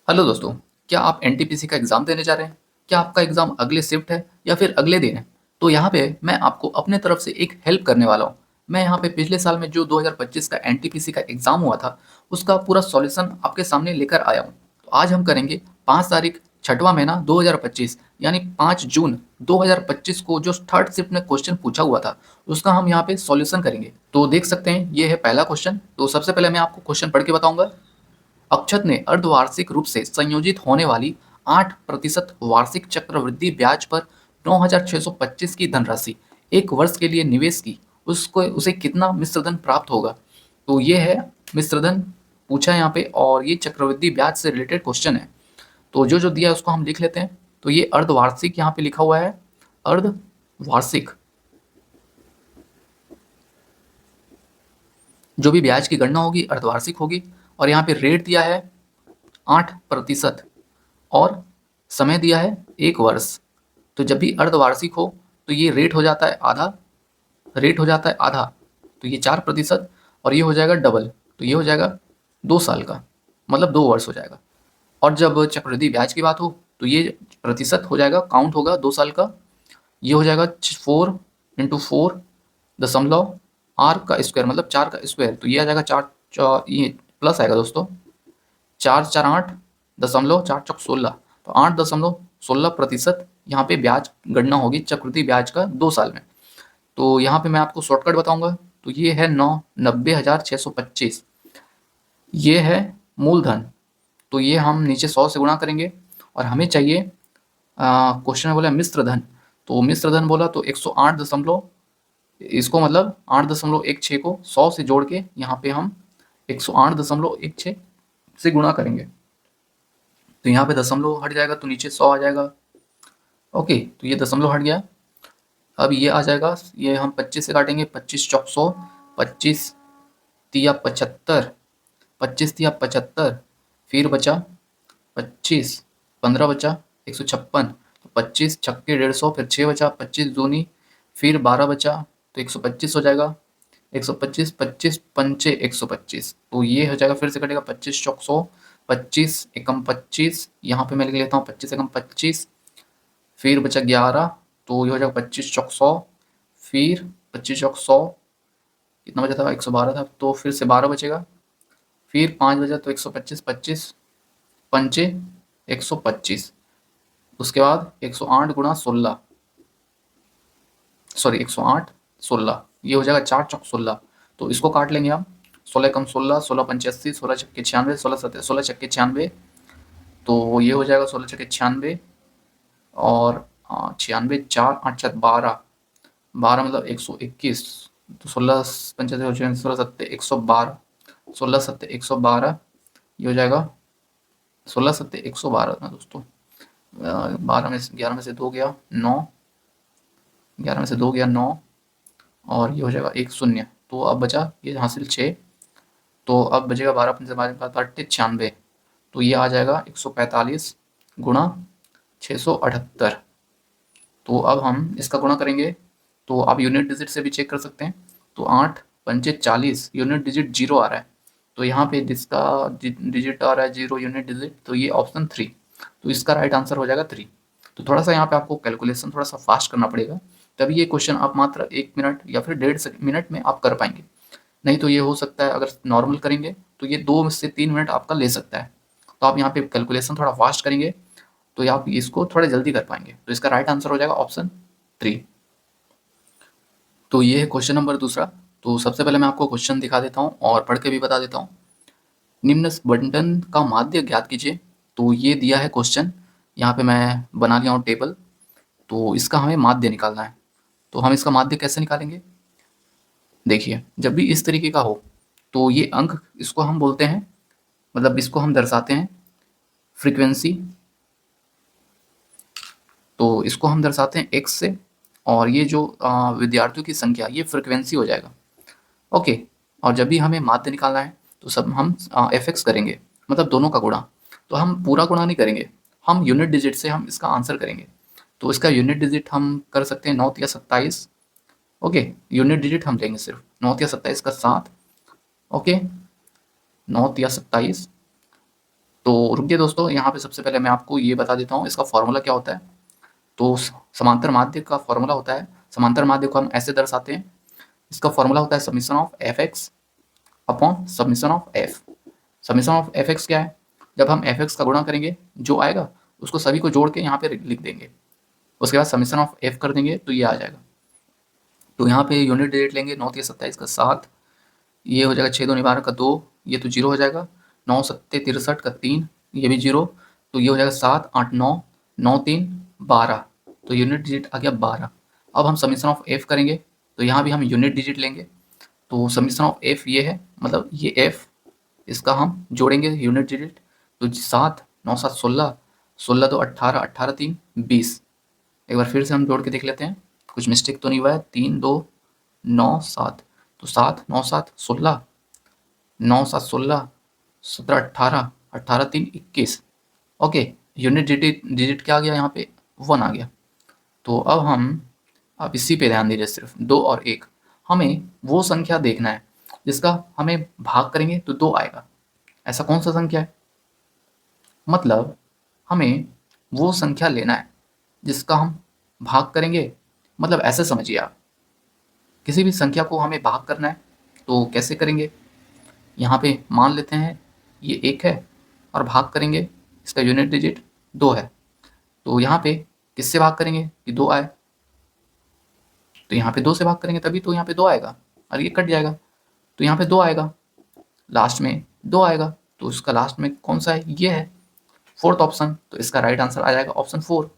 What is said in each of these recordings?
Hello दोस्तों, क्या आप एनटीपीसी का एग्ज़ाम देने जा रहे हैं? क्या आपका एग्ज़ाम अगले शिफ्ट है या फिर अगले दिन है? तो यहाँ पे मैं आपको अपने तरफ से एक हेल्प करने वाला हूँ। मैं यहाँ पे पिछले साल में जो 2025 का एनटीपीसी का एग्ज़ाम हुआ था, उसका पूरा सॉल्यूशन आपके सामने लेकर आया हूँ। तो आज हम करेंगे 5 तारीख, छठवां महीना 2025 यानी 5 जून 2025 को जो थर्ड शिफ्ट में क्वेश्चन पूछा हुआ था, उसका हम यहाँ पे सॉल्यूशन करेंगे। तो देख सकते हैं, ये है पहला क्वेश्चन। तो सबसे पहले मैं आपको क्वेश्चन पढ़ के बताऊँगा। अक्षत ने अर्धवार्षिक रूप से संयोजित होने वाली 8% वार्षिक चक्रवृद्धि ब्याज पर 9,625 की धनराशि एक वर्ष के लिए निवेश की, उसको उसे कितना मिश्रधन प्राप्त होगा? तो ये है मिश्रधन पूछा है यहाँ पे, और ये चक्रवृद्धि ब्याज से रिलेटेड क्वेश्चन है। तो जो जो दिया है उसको हम लिख लेते हैं। तो ये अर्धवार्षिक यहाँ पे लिखा हुआ है, अर्धवार्षिक। जो भी ब्याज की गणना होगी अर्धवार्षिक होगी। और यहाँ पे रेट दिया है 8% और समय दिया है 1 वर्ष। तो जब भी अर्धवार्षिक हो तो ये रेट हो जाता है आधा, रेट हो जाता है आधा, तो ये 4% और ये हो जाएगा डबल, तो ये हो जाएगा 2 साल का, मतलब 2 वर्ष हो जाएगा। और जब चक्रवृद्धि ब्याज की बात हो तो ये प्रतिशत हो जाएगा, काउंट होगा 2 साल का। ये हो जाएगा 4 × 4 दशमलव आर का स्क्वायर, मतलब 4 का स्क्वायर, तो ये आ जाएगा ये प्लस आएगा दोस्तों, 4 × 4 = 8 दशमलव 4 × 4 = 16। तो 8.16% यहाँ पे ब्याज गणना होगी चक्रवृद्धि ब्याज का 2 साल में। तो यहाँ पे मैं आपको शॉर्टकट बताऊंगा। तो ये है 90,625, ये है मूलधन। तो ये हम नीचे 100 से गुणा करेंगे और हमें चाहिए, क्वेश्चन में बोला मिश्र धन। तो मिश्र धन बोला तो 108 दशमलव, इसको मतलब 8.16 को 100 से जोड़ के यहाँ पे हम 108.16 से गुणा करेंगे। तो यहाँ पे दशमलव हट जाएगा तो नीचे 100 आ जाएगा। ओके, तो ये दशमलव हट गया। अब ये आ जाएगा, ये हम 25 से काटेंगे, 25 चौक 100, 25 तिया 75, 25 तिया 75, फिर बचा 25, 15 बचा 156, तो 25 छक्के 150, फिर 6 बचा, 25 दूनी, फिर 12 बचा, तो 125 हो जाएगा। 125, 25 पंचे 125, तो ये हो जाएगा, फिर से कटेगा 25 चौक 100, 25 एकम 25, यहाँ पे मैं लिख लेता हूँ 25 एकम 25, फिर बचा 11, तो ये हो जाएगा 25 चौक 100, फिर 25 चौक 100 कितना बचा था, 112 था, तो फिर से 12 बचेगा, फिर 5 बचा तो 125, 25 पंचे 125, उसके बाद 108 गुणा 16, सॉरी 108 16, ये हो जाएगा 4 चौक 16। तो इसको काट लेंगे हम, 16 कम 16, 16 पंचे 80, 16 छक्के 96, 16 छक्के 96, तो ये हो जाएगा 16 छक्के 96 और 96, 4 8 7 12, 12 मतलब 121, तो 16 पंचे 16 सत्ते 112, 16 सत्ते 112, ये हो जाएगा 16 सत्ते 112 ना दोस्तों। 12 में 11 में से 2 गया 9, 11 में से 2 गया 9, और ये हो जाएगा 1 शून्य, तो अब बचा ये हासिल 6, तो अब बचेगा 12 पंचे 96, तो ये आ जाएगा 145 गुणा 678। तो अब हम इसका गुणा करेंगे, तो आप यूनिट डिजिट से भी चेक कर सकते हैं। तो 8 पंचे 40, यूनिट डिजिट 0 आ रहा है, तो यहाँ पे जिसका डिजिट आ रहा है 0 यूनिट डिजिट, तो ये ऑप्शन 3, तो इसका राइट आंसर हो जाएगा 3। तो थोड़ा सा यहाँ पे आपको कैलकुलेशन थोड़ा सा फास्ट करना पड़ेगा, तभी ये क्वेश्चन आप मात्र 1 मिनट या फिर 1.5 मिनट में आप कर पाएंगे। नहीं तो ये हो सकता है, अगर नॉर्मल करेंगे तो ये 2 से 3 मिनट आपका ले सकता है। तो आप यहाँ पे कैलकुलेशन थोड़ा फास्ट करेंगे तो आप इसको थोड़ा जल्दी कर पाएंगे। तो इसका राइट आंसर हो जाएगा ऑप्शन 3। तो ये है क्वेश्चन नंबर दूसरा। तो सबसे पहले मैं आपको क्वेश्चन दिखा देता हूँ और पढ़ के भी बता देता हूँ। निम्न बंटन का माध्य ज्ञात कीजिए। तो ये दिया है क्वेश्चन, यहाँ पे मैं बना लिया हूँ टेबल। तो इसका हमें माध्य निकालना है। तो हम इसका माध्य कैसे निकालेंगे, देखिए, जब भी इस तरीके का हो तो ये अंक, इसको हम बोलते हैं, मतलब इसको हम दर्शाते हैं फ्रीक्वेंसी। तो इसको हम दर्शाते हैं x से, और ये जो विद्यार्थियों की संख्या, ये फ्रीक्वेंसी हो जाएगा। ओके, और जब भी हमें माध्य निकालना है तो सब हम fx करेंगे, मतलब दोनों का गुणा। तो हम पूरा गुणा नहीं करेंगे, हम यूनिट डिजिट से हम इसका आंसर करेंगे। तो इसका यूनिट डिजिट हम कर सकते हैं 9 या 27। ओके, यूनिट डिजिट हम लेंगे सिर्फ 9 या 27 का 7। ओके, 9 या 27, तो रुकिए दोस्तों, यहाँ पे सबसे पहले मैं आपको ये बता देता हूँ इसका फॉर्मूला क्या होता है। तो समांतर माध्य का फॉर्मूला होता है, समांतर माध्य को हम ऐसे दर्शाते हैं, इसका फॉर्मूला होता है summation of F x upon summation of F. Summation of F x क्या है, जब हम एफ एक्स का गुणा करेंगे जो आएगा उसको सभी को जोड़ के यहाँ पे लिख देंगे, उसके बाद समीशन ऑफ एफ कर देंगे तो ये आ जाएगा। तो यहाँ पे यूनिट डिजिट लेंगे, 9 3 27 का 7, ये हो जाएगा 6 2 12 का 2, ये तो जीरो हो जाएगा, 9 7 63 का 3, ये भी जीरो, तो ये हो जाएगा 7 8 9 9 3 12, तो यूनिट डिजिट आ गया 12। अब हम समीशन ऑफ एफ करेंगे तो यहाँ भी हम यूनिट डिजिट लेंगे, तो समीशन ऑफ एफ ये है, मतलब ये एफ, इसका हम जोड़ेंगे यूनिट डिजिट, तो 7 9 7 16, 16 2 18, 18 3 20। एक बार फिर से हम जोड़ के देख लेते हैं, कुछ मिस्टेक तो नहीं हुआ है। 3 2 9 7, तो 7 9 7 16, 9 7 16, 17 18, 18 3 21। ओके, यूनिट डिजिट क्या आ गया यहाँ पे, 1 आ गया। तो अब हम, आप इसी पे ध्यान दीजिए, सिर्फ 2 और 1, हमें वो संख्या देखना है जिसका हमें भाग करेंगे तो 2 आएगा। ऐसा कौन सा संख्या है, मतलब हमें वो संख्या लेना है जिसका हम भाग करेंगे, मतलब ऐसे समझिए आप, किसी भी संख्या को हमें भाग करना है तो कैसे करेंगे। यहाँ पे मान लेते हैं ये 1 है और भाग करेंगे, इसका यूनिट डिजिट 2 है, तो यहाँ पे किससे भाग करेंगे कि 2 आए, तो यहाँ पे 2 से भाग करेंगे तभी तो यहाँ पे 2 आएगा, और ये कट जाएगा तो यहाँ पे 2 आएगा, लास्ट में 2 आएगा, तो इसका लास्ट में कौन सा है, ये है फोर्थ ऑप्शन, तो इसका राइट आंसर आ जाएगा ऑप्शन 4।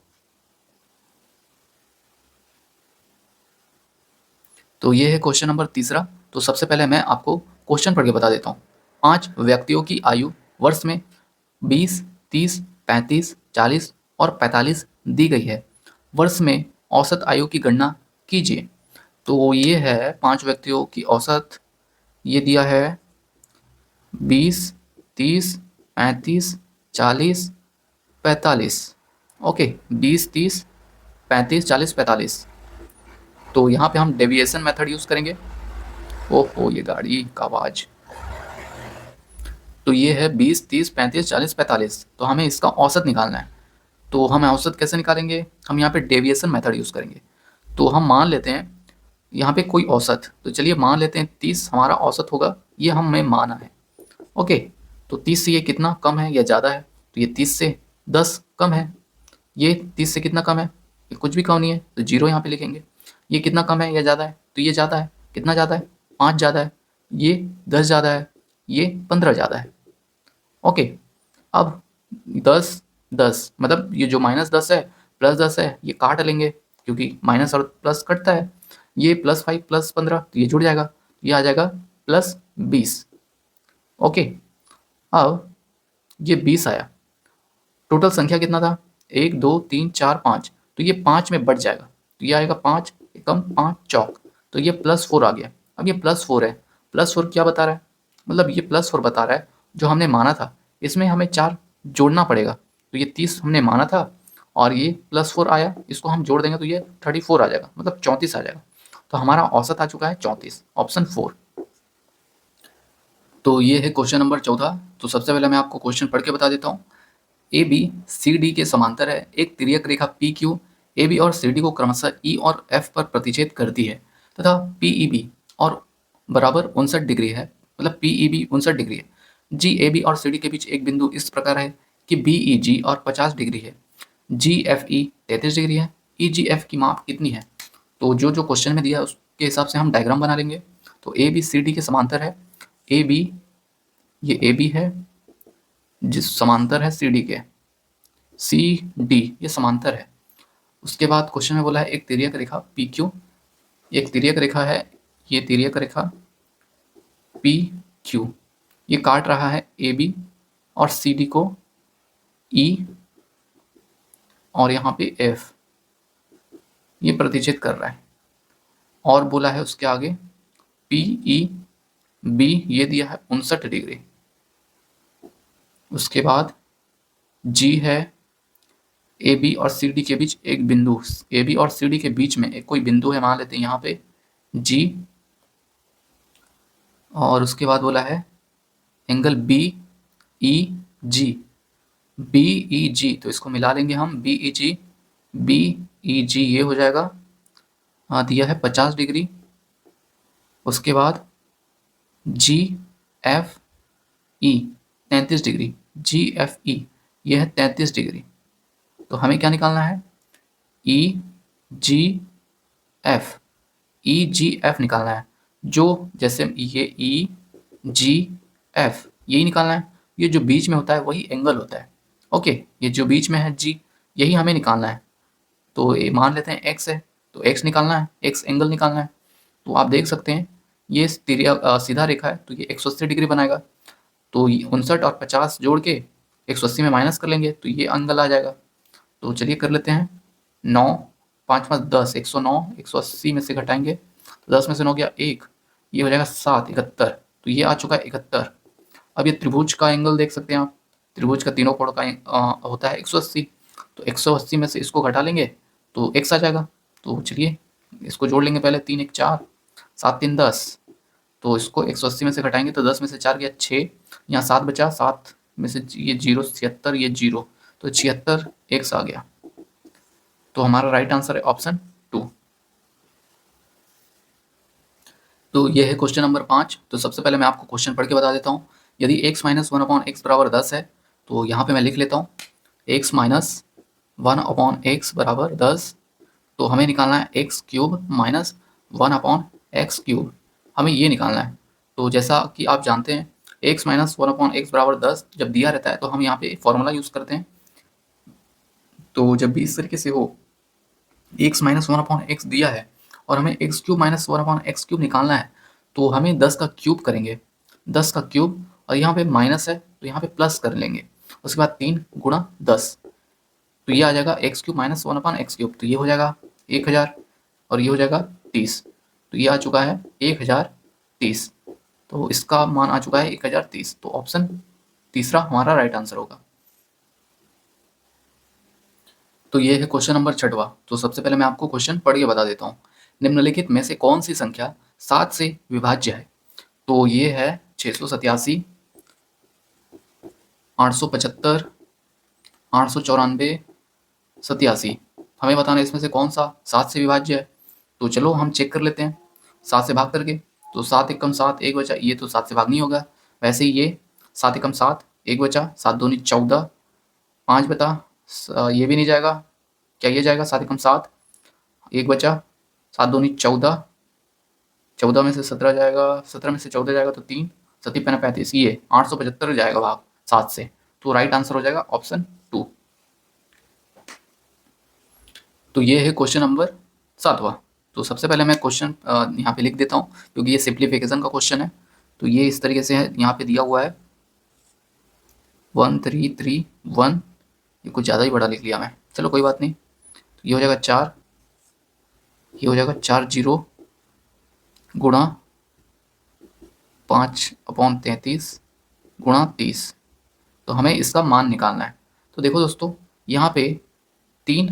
तो ये है क्वेश्चन नंबर तीसरा। तो सबसे पहले मैं आपको क्वेश्चन पढ़ के बता देता हूँ। 5 व्यक्तियों की आयु वर्ष में 20, 30, 35, 40 और 45 दी गई है। वर्ष में औसत आयु की गणना कीजिए। तो ये है 5 व्यक्तियों की औसत, ये दिया है 20, 30, 35, 40, 45। ओके, 20, 30, 35, 40, 45। तो यहाँ पे हम डेविएशन मेथड यूज़ करेंगे। ओहो, ये गाड़ी का आवाज़। तो ये है 20, 30, 35, 40, 45, तो हमें इसका औसत निकालना है। तो हम औसत कैसे निकालेंगे, हम यहाँ पे डेविएशन मेथड यूज़ करेंगे। तो हम मान लेते हैं यहाँ पे कोई औसत, तो चलिए मान लेते हैं 30 हमारा औसत होगा, ये हमें माना है। ओके, तो 30 से ये कितना कम है या ज़्यादा है, तो ये 30 से 10 कम है। ये 30 से कितना कम है, ये कुछ भी कम नहीं है, तो जीरो यहाँ पे लिखेंगे। ये कितना कम है या ज़्यादा है, तो ये ज़्यादा है, कितना ज़्यादा है, 5 ज़्यादा है, ये 10 ज़्यादा है, ये 15 ज़्यादा है। ओके, अब 10 10 मतलब ये जो -10 है प्लस 10 है ये काट लेंगे, क्योंकि माइनस और प्लस कटता है। ये +5 + 15 तो ये जुड़ जाएगा, ये आ जाएगा +20। ओके, अब ये 20 आया, टोटल संख्या कितना था, 1 2 3 4 5, तो ये 5 में बढ़ जाएगा, तो ये आएगा 5 एकम 5 चौक, तो ये +4 आ गया। अब ये +4 है, +4 क्या बता रहा है, मतलब ये +4 बता रहा है जो हमने माना था, इसमें हमें 4 जोड़ना पड़ेगा। तो ये 30 हमने माना था और ये +4 आया, इसको हम जोड़ देंगे तो ये 34 आ जाएगा, मतलब 34 आ जाएगा। तो हमारा औसत आ चुका है 34, ऑप्शन 4। तो ये है क्वेश्चन नंबर 14। तो सबसे पहले मैं आपको क्वेश्चन पढ़ के बता देता हूँ। ए बी सी डी के समांतर है, एक तिर्यक रेखा पी क्यू ए बी और सी डी को क्रमशः ई और एफ पर प्रतिच्छेद करती है तथा पी ई बी और बराबर 59 डिग्री है, मतलब पी ई बी 59 डिग्री है। जी ए बी और सी डी के बीच एक बिंदु इस प्रकार है कि बी ई जी और 50 डिग्री है, जी एफ ई 33 डिग्री है, ई जी एफ की माप कितनी है। तो जो जो क्वेश्चन में दिया है उसके हिसाब से हम डायग्राम बना लेंगे। तो ए बी सी डी के समांतर है, ए बी, ये ए बी है जिस समांतर है सी डी के, सी डी ये समांतर है। उसके बाद क्वेश्चन में बोला है एक तिर्यक रेखा पी क्यू, एक तिर्यक रेखा है, ये तिर्यक रेखा पी क्यू, ये काट रहा है ए बी और सी डी को ई और यहाँ पे एफ, ये प्रतिच्छेद कर रहा है। और बोला है उसके आगे पी ई बी, ये दिया है 59 डिग्री। उसके बाद जी है ए बी और सी डी के बीच एक बिंदु, ए बी और सी डी के बीच में एक कोई बिंदु है, मान लेते हैं यहाँ पे जी, और उसके बाद बोला है एंगल बी ई जी, बी ई जी, तो इसको मिला लेंगे हम, बी ई जी, बी ई जी ये हो जाएगा, दिया है 50 डिग्री। उसके बाद जी एफ ई 33 डिग्री, जी एफ ई ये है 33 डिग्री। तो हमें क्या निकालना है, ई जी एफ, ई जी एफ निकालना है। जो जैसे ये ई जी एफ यही निकालना है, ये जो बीच में होता है वही एंगल होता है। ओके, ये जो बीच में है जी, यही हमें निकालना है। तो ये मान लेते हैं एक्स है, तो एक्स निकालना है, एक्स एंगल निकालना है। तो आप देख सकते हैं ये सीधा रेखा है, तो ये 180 डिग्री बनाएगा। तो 59 और 50 जोड़ के 180 में माइनस कर लेंगे, तो ये एंगल आ जाएगा। तो चलिए कर लेते हैं, 9 5 5 10, 109, 180 में से घटाएंगे तो 10 में से 9 गया 1, ये हो जाएगा 7, 71। तो ये आ चुका है 71। अब ये त्रिभुज का एंगल देख सकते हैं आप, त्रिभुज का तीनों कोण का होता है 180। तो 180 में से इसको घटा लेंगे तो x आ जाएगा। तो चलिए इसको जोड़ लेंगे पहले, 3 1 4, 7 3 10। तो इसको 180 में से घटाएंगे तो 10 में से 4 गया 6, यहाँ 7 बचा, 7 में से ये 0 76, ये 0, तो 76 x आ गया। तो हमारा राइट आंसर है ऑप्शन 2। तो ये है क्वेश्चन नंबर 5। तो सबसे पहले मैं आपको क्वेश्चन पढ़ के बता देता हूँ। यदि x माइनस 1/x बराबर 10 है, तो यहाँ पे मैं लिख लेता हूँ x माइनस 1/x बराबर 10। तो हमें निकालना है x cube minus 1/x cube, हमें ये निकालना है। तो जैसा कि आप जानते हैं x माइनस 1/x बराबर 10 जब दिया रहता है तो हम यहाँ पे फॉर्मूला यूज़ करते हैं। तो जब भी इस तरीके से हो, x माइनस 1/x दिया है और हमें x cube minus 1/x cube निकालना है, तो हमें 10 का क्यूब करेंगे, 10 का क्यूब, और यहाँ पे माइनस है तो यहाँ पे प्लस कर लेंगे। उसके बाद 3 गुणा 10, तो ये आ जाएगा x cube minus 1/x cube, तो ये हो जाएगा 1000 और ये हो जाएगा 30। तो ये आ चुका है 1030। तो इसका मान आ चुका है 1030। तो ऑप्शन तीसरा हमारा राइट आंसर होगा। तो ये है क्वेश्चन नंबर 6वां। तो सबसे पहले मैं आपको क्वेश्चन पढ़ के बता देता हूँ। निम्नलिखित में से कौन सी संख्या 7 से विभाज्य है? तो ये है 687, 875, 894, 87। हमें बताना है इसमें से कौन सा 7 से विभाज्य है। तो चलो हम चेक कर लेते हैं 7 से भाग करके। तो 7 एकम 7, 1 बचा, ये तो 7 से भाग नहीं होगा। वैसे ही ये 7 एकम 7, 1 बचा, 7 दूनी 14, 5 बता, ये भी नहीं जाएगा। क्या ये जाएगा? 7 एकम 7, 1 बचा, 7 दूनी 14, 14 में से 17 जाएगा, 17 में से 14 जाएगा तो 3, 7 पैना 35, ये 875 जाएगा भाग 7 से। तो राइट आंसर हो जाएगा ऑप्शन 2। तो ये है क्वेश्चन नंबर 7वां। तो सबसे पहले मैं क्वेश्चन यहाँ पे लिख देता हूँ क्योंकि ये सिंप्लीफिकेशन का क्वेश्चन है। तो ये इस तरीके से है, यहाँ पे दिया हुआ है 1331। ये कुछ ज़्यादा ही बड़ा लिख लिया मैं, चलो कोई बात नहीं। तो ये हो जाएगा 4, ये हो जाएगा 40 गुणा 5/33 गुणा 30। तो हमें इसका मान निकालना है। तो देखो दोस्तों, यहाँ पे 3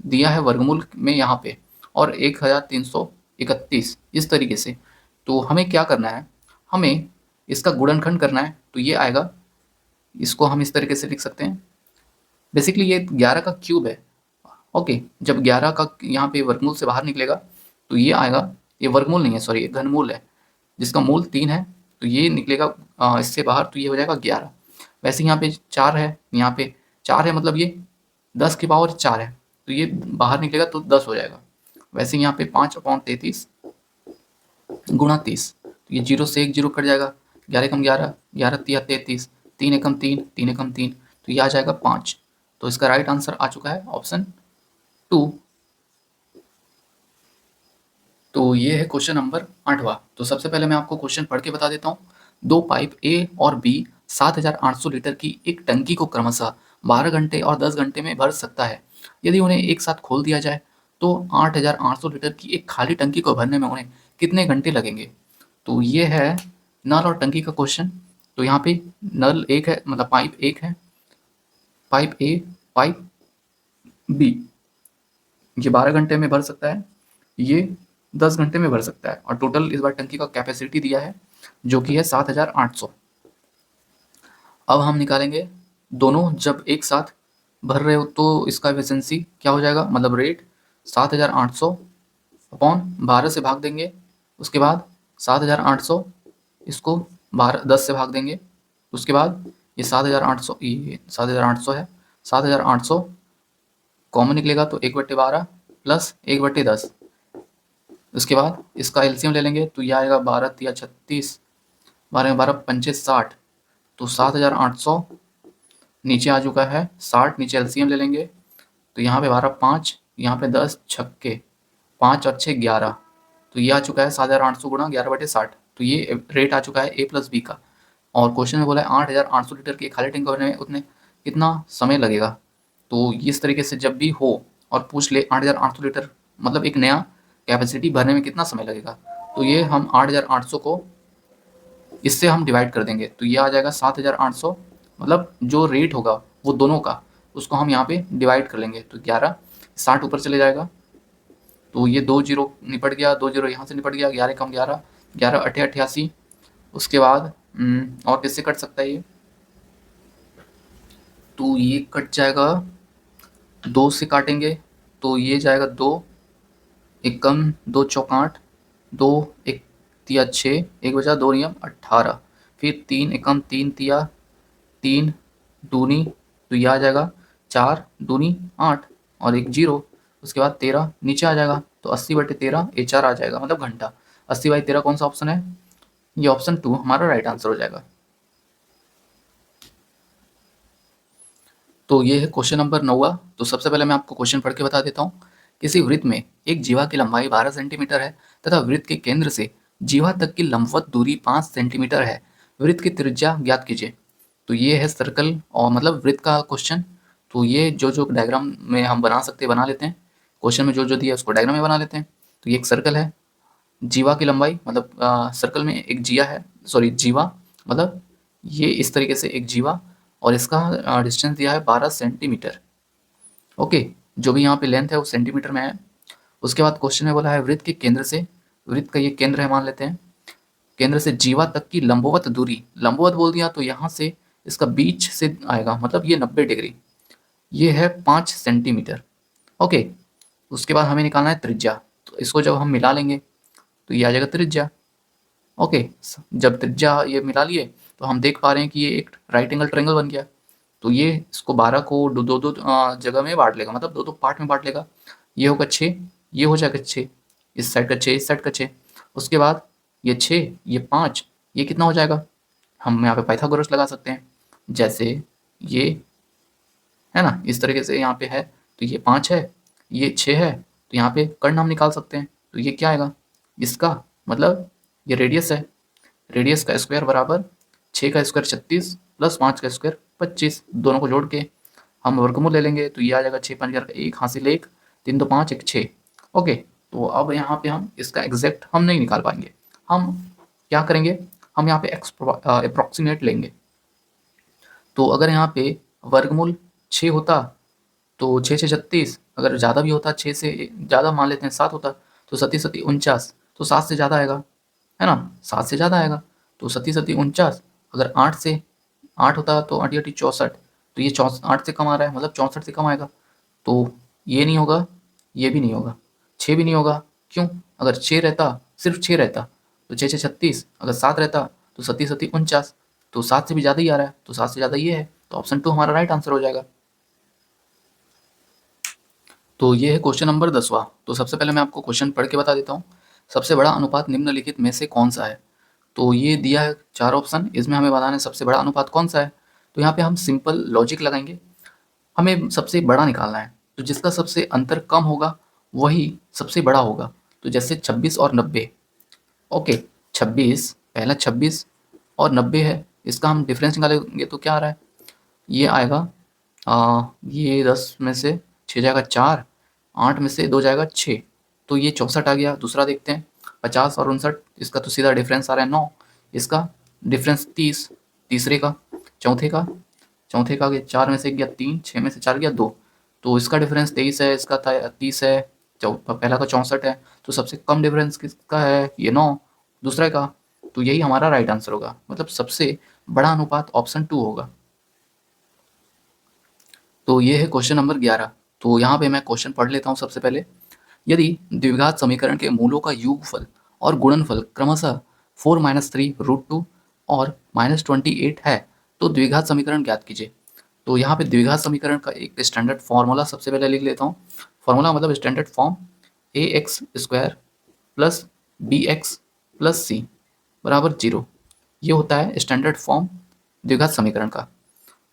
दिया है वर्गमूल में यहाँ पे, और 1331 इस तरीके से। तो हमें क्या करना है, हमें इसका गुणनखंड करना है। तो ये आएगा, इसको हम इस तरीके से लिख सकते हैं। बेसिकली ये 11 का क्यूब है। ओके, जब 11 का यहाँ पे वर्गमूल से बाहर निकलेगा तो ये आएगा, ये वर्गमूल नहीं है, सॉरी, ये घनमूल है जिसका मूल 3 है। तो ये निकलेगा इससे बाहर, तो ये हो जाएगा 11। वैसे यहाँ पे 4 है, यहाँ पे 4 है, मतलब ये 10 की पावर 4 है, तो ये बाहर निकलेगा तो 10 हो जाएगा। वैसे यहाँ पे 5/33 गुणा 30, तो ये 0 से 1 0 कट जाएगा, 11 एकम 11, 11 तिया 33, 3 एकम 3, 3 एकम 3, तो ये आ जाएगा 5। तो इसका राइट आंसर आ चुका है ऑप्शन 2। तो ये है क्वेश्चन नंबर 8वां। तो सबसे पहले मैं आपको क्वेश्चन पढ़ के बता देता हूँ। 2 पाइप ए और बी 7800 लीटर की एक टंकी को क्रमशः 12 घंटे और 10 घंटे में भर सकता है। यदि उन्हें एक साथ खोल दिया जाए तो 8800 लीटर की एक खाली टंकी को भरने में उन्हें कितने घंटे लगेंगे? तो ये है नल और टंकी का क्वेश्चन। तो यहाँ पे नल एक है, मतलब पाइप एक है, पाइप ए, पाइप बी, ये 12 घंटे में भर सकता है, ये 10 घंटे में भर सकता है, और टोटल इस बार टंकी का कैपेसिटी दिया है जो कि है 7800। अब हम निकालेंगे दोनों जब एक साथ भर रहे हो तो इसका एफिशिएंसी क्या हो जाएगा, मतलब रेट 7800 अपॉन 12 से भाग देंगे। उसके बाद 7800 इसको 10 से भाग देंगे। उसके बाद ये 7800, ये 7800 है, 7800 कॉमन निकलेगा तो 1/12 प्लस 1/10। उसके बाद इसका एलसीएम ले लेंगे तो ये आएगा 12 या 36, 12 में 12 पंचे 60, तो 7800 नीचे आ चुका है 60, नीचे एलसीएम ले लेंगे तो यहाँ पे 12 5, यहाँ पे 10 छक्के 5 और 6 11, तो ये आ चुका है 7800 गुणा 11/60। तो ये रेट आ चुका है ए प्लस बी का। और क्वेश्चन में बोला है 8800 लीटर के खाली टैंक भरने में उतने कितना समय लगेगा। तो इस तरीके से जब भी हो और पूछ ले 8800 लीटर मतलब एक नया कैपेसिटी भरने में कितना समय लगेगा, तो ये हम 8800 को इससे हम डिवाइड कर देंगे तो ये आ जाएगा 7800, मतलब जो रेट होगा वो दोनों का, उसको हम यहाँ पे डिवाइड कर लेंगे तो 11, 60 ऊपर चले जाएगा तो ये 2 जीरो निपट गया, 2 जीरो यहाँ से निपट गया, 11 कम 11, 11 अठे 88। उसके बाद और किससे कट सकता है ये, तो ये कट जाएगा 2 से काटेंगे तो ये जाएगा 2 एकम 2 चौक 8, 2 एक तिया 6, एक बचा 2 नियम 18, फिर 3 एकम 3 तिया 3 दूनी, तो ये आ जाएगा 4 दूनी 8 और एक जीरो। उसके बाद 13 नीचे आ जाएगा तो 80/13 HR आ जाएगा, मतलब घंटा। 80/13 कौन सा ऑप्शन है, ये ऑप्शन 2 हमारा राइट आंसर हो जाएगा। तो ये है क्वेश्चन नंबर 9। तो सबसे पहले मैं आपको क्वेश्चन पढ़ के बता देता हूँ। किसी वृत्त में एक जीवा की लंबाई 12 सेंटीमीटर है तथा वृत्त के केंद्र से जीवा तक की लंबवत दूरी 5 सेंटीमीटर है। वृत्त की त्रिज्या ज्ञात कीजिए। तो ये है सर्कल और मतलब वृत्त का क्वेश्चन। तो ये जो जो डायग्राम में हम बना सकते हैं बना लेते हैं, क्वेश्चन में जो जो दिया है उसको डायग्राम में बना लेते हैं। तो ये एक सर्कल है, जीवा की लंबाई मतलब सर्कल में एक जिया है, सॉरी जीवा, मतलब ये इस तरीके से एक जीवा और इसका डिस्टेंस दिया है 12 सेंटीमीटर। ओके, जो भी यहाँ पे लेंथ है वो सेंटीमीटर में है। उसके बाद क्वेश्चन में बोला है वृत्त के केंद्र से, वृत्त का ये केंद्र है मान लेते हैं, केंद्र से जीवा तक की लंबवत दूरी, लंबवत बोल दिया तो यहाँ से इसका बीच से आएगा, मतलब ये 90 डिग्री, ये है 5 सेंटीमीटर। ओके, उसके बाद हमें निकालना है त्रिज्या। तो इसको जब हम मिला लेंगे तो ये आ जाएगा त्रिज्या। ओके, जब त्रिज्या ये मिला लिए तो हम देख पा रहे हैं कि ये एक राइट एंगल ट्रायंगल बन गया। तो ये इसको 12 को दो दो दो जगह में बांट लेगा, मतलब दो दो पार्ट में बांट लेगा। ये होगा 6, ये हो जाएगा 6, इस साइड का 6, इस साइड का 6। उसके बाद ये 6, ये 5, ये कितना हो जाएगा, हम यहाँ पे पाइथागोरस लगा सकते हैं। जैसे ये है ना, इस तरीके से यहाँ पे है तो ये 5 है, ये 6 है, तो यहाँ पे कर्ण हम निकाल सकते हैं। तो ये क्या आएगा, इसका मतलब ये रेडियस है, रेडियस का स्क्वायर बराबर 6 का स्क्वायर 36 प्लस 5 का स्क्वायर 25, दोनों को जोड़ के हम वर्गमूल ले लेंगे तो ये आ जाएगा 6 5 1 हासिल 1, 3 2 5 1 6। ओके, तो अब यहाँ पे हम इसका एग्जैक्ट हम नहीं निकाल पाएंगे, हम क्या करेंगे, हम यहाँ पे अप्रोक्सीमेट लेंगे। तो अगर यहाँ पे वर्गमूल 6 होता तो 6 6 36, अगर ज़्यादा भी होता 6 से ज़्यादा मान लेते हैं 7 होता तो 37 37 49, तो 7 से ज़्यादा आएगा, है ना, 7 से ज़्यादा आएगा। तो 37 37 49, अगर 8 से 8 होता तो 8 8 64, तो ये 8 से कम आ रहा है, मतलब 64 से कम आएगा। तो ये नहीं होगा, ये भी नहीं होगा, 6 भी नहीं होगा। क्यों, अगर 6 रहता, सिर्फ 6 रहता तो 6 6 36, अगर 7 रहता तो 37 37 49, तो 7 से भी ज़्यादा ही आ रहा है, तो 7 से ज़्यादा ये है, तो ऑप्शन 2 हमारा राइट आंसर हो जाएगा। तो ये है क्वेश्चन नंबर 10वां। तो सबसे पहले मैं आपको क्वेश्चन पढ़ के बता देता हूँ। सबसे बड़ा अनुपात निम्नलिखित में से कौन सा है। तो ये दिया है 4 ऑप्शन, इसमें हमें बताना है सबसे बड़ा अनुपात कौन सा है। तो यहाँ पे हम सिंपल लॉजिक लगाएंगे, हमें सबसे बड़ा निकालना है, तो जिसका सबसे अंतर कम होगा वही सबसे बड़ा होगा। तो जैसे 26 और 90, ओके, 26 पहला 26 और 90 है, इसका हम डिफरेंस निकालेंगे तो क्या आ रहा है, ये आएगा ये 10 में से 6 जाएगा 4, 8 में से 2 जाएगा 6, तो ये 64 आ गया। दूसरा देखते हैं 50 और 59, इसका तो सीधा डिफरेंस आ रहा है 9, इसका डिफरेंस 30, तीसरे का, चौथे का गया 4 में से गया 3, 6 में से 4 गया 2, तो इसका डिफरेंस 23 है, इसका था 30 है, पहला का 64 है, तो सबसे कम डिफरेंस किसका है, ये 9, दूसरे का। तो यही हमारा राइट आंसर होगा, मतलब सबसे बड़ा अनुपात ऑप्शन 2 होगा। तो ये है क्वेश्चन नंबर 11। तो यहाँ पे मैं क्वेश्चन पढ़ लेता हूँ सबसे पहले। यदि द्विघात समीकरण के मूलों का योगफल और गुणनफल क्रमशः 4-3√2 और -28 है तो द्विघात समीकरण ज्ञात कीजिए। तो यहाँ पे द्विघात समीकरण का एक स्टैंडर्ड फॉर्मूला सबसे पहले लिख लेता हूँ। फॉर्मूला मतलब standard form ax² plus bx plus c बराबर 0। ये होता है स्टैंडर्ड फॉर्म द्विघात समीकरण का।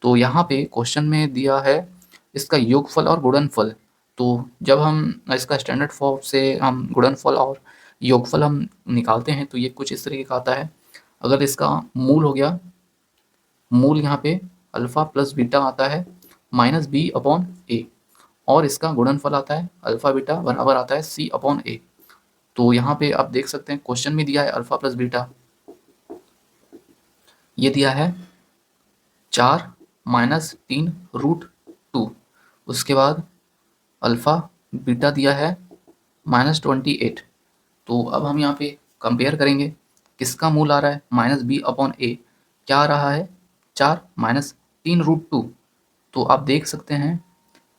तो यहाँ पे क्वेश्चन में दिया है इसका योगफल और गुणनफल। तो जब हम इसका स्टैंडर्ड फॉर्म से हम गुणनफल और योगफल हम निकालते हैं तो ये कुछ इस तरीके का आता है। अगर इसका मूल हो गया, मूल यहाँ पे अल्फ़ा प्लस बीटा आता है -b/a और इसका गुणनफल आता है अल्फ़ा बीटा बराबर आता है c/a। तो यहाँ पे आप देख सकते हैं क्वेश्चन में दिया है अल्फ़ा प्लस बीटा, ये दिया है 4-3√2। उसके बाद अल्फ़ा बीटा दिया है -28। तो अब हम यहाँ पे कंपेयर करेंगे किसका मूल आ रहा है -b/a, क्या आ रहा है 4-3√2। तो आप देख सकते हैं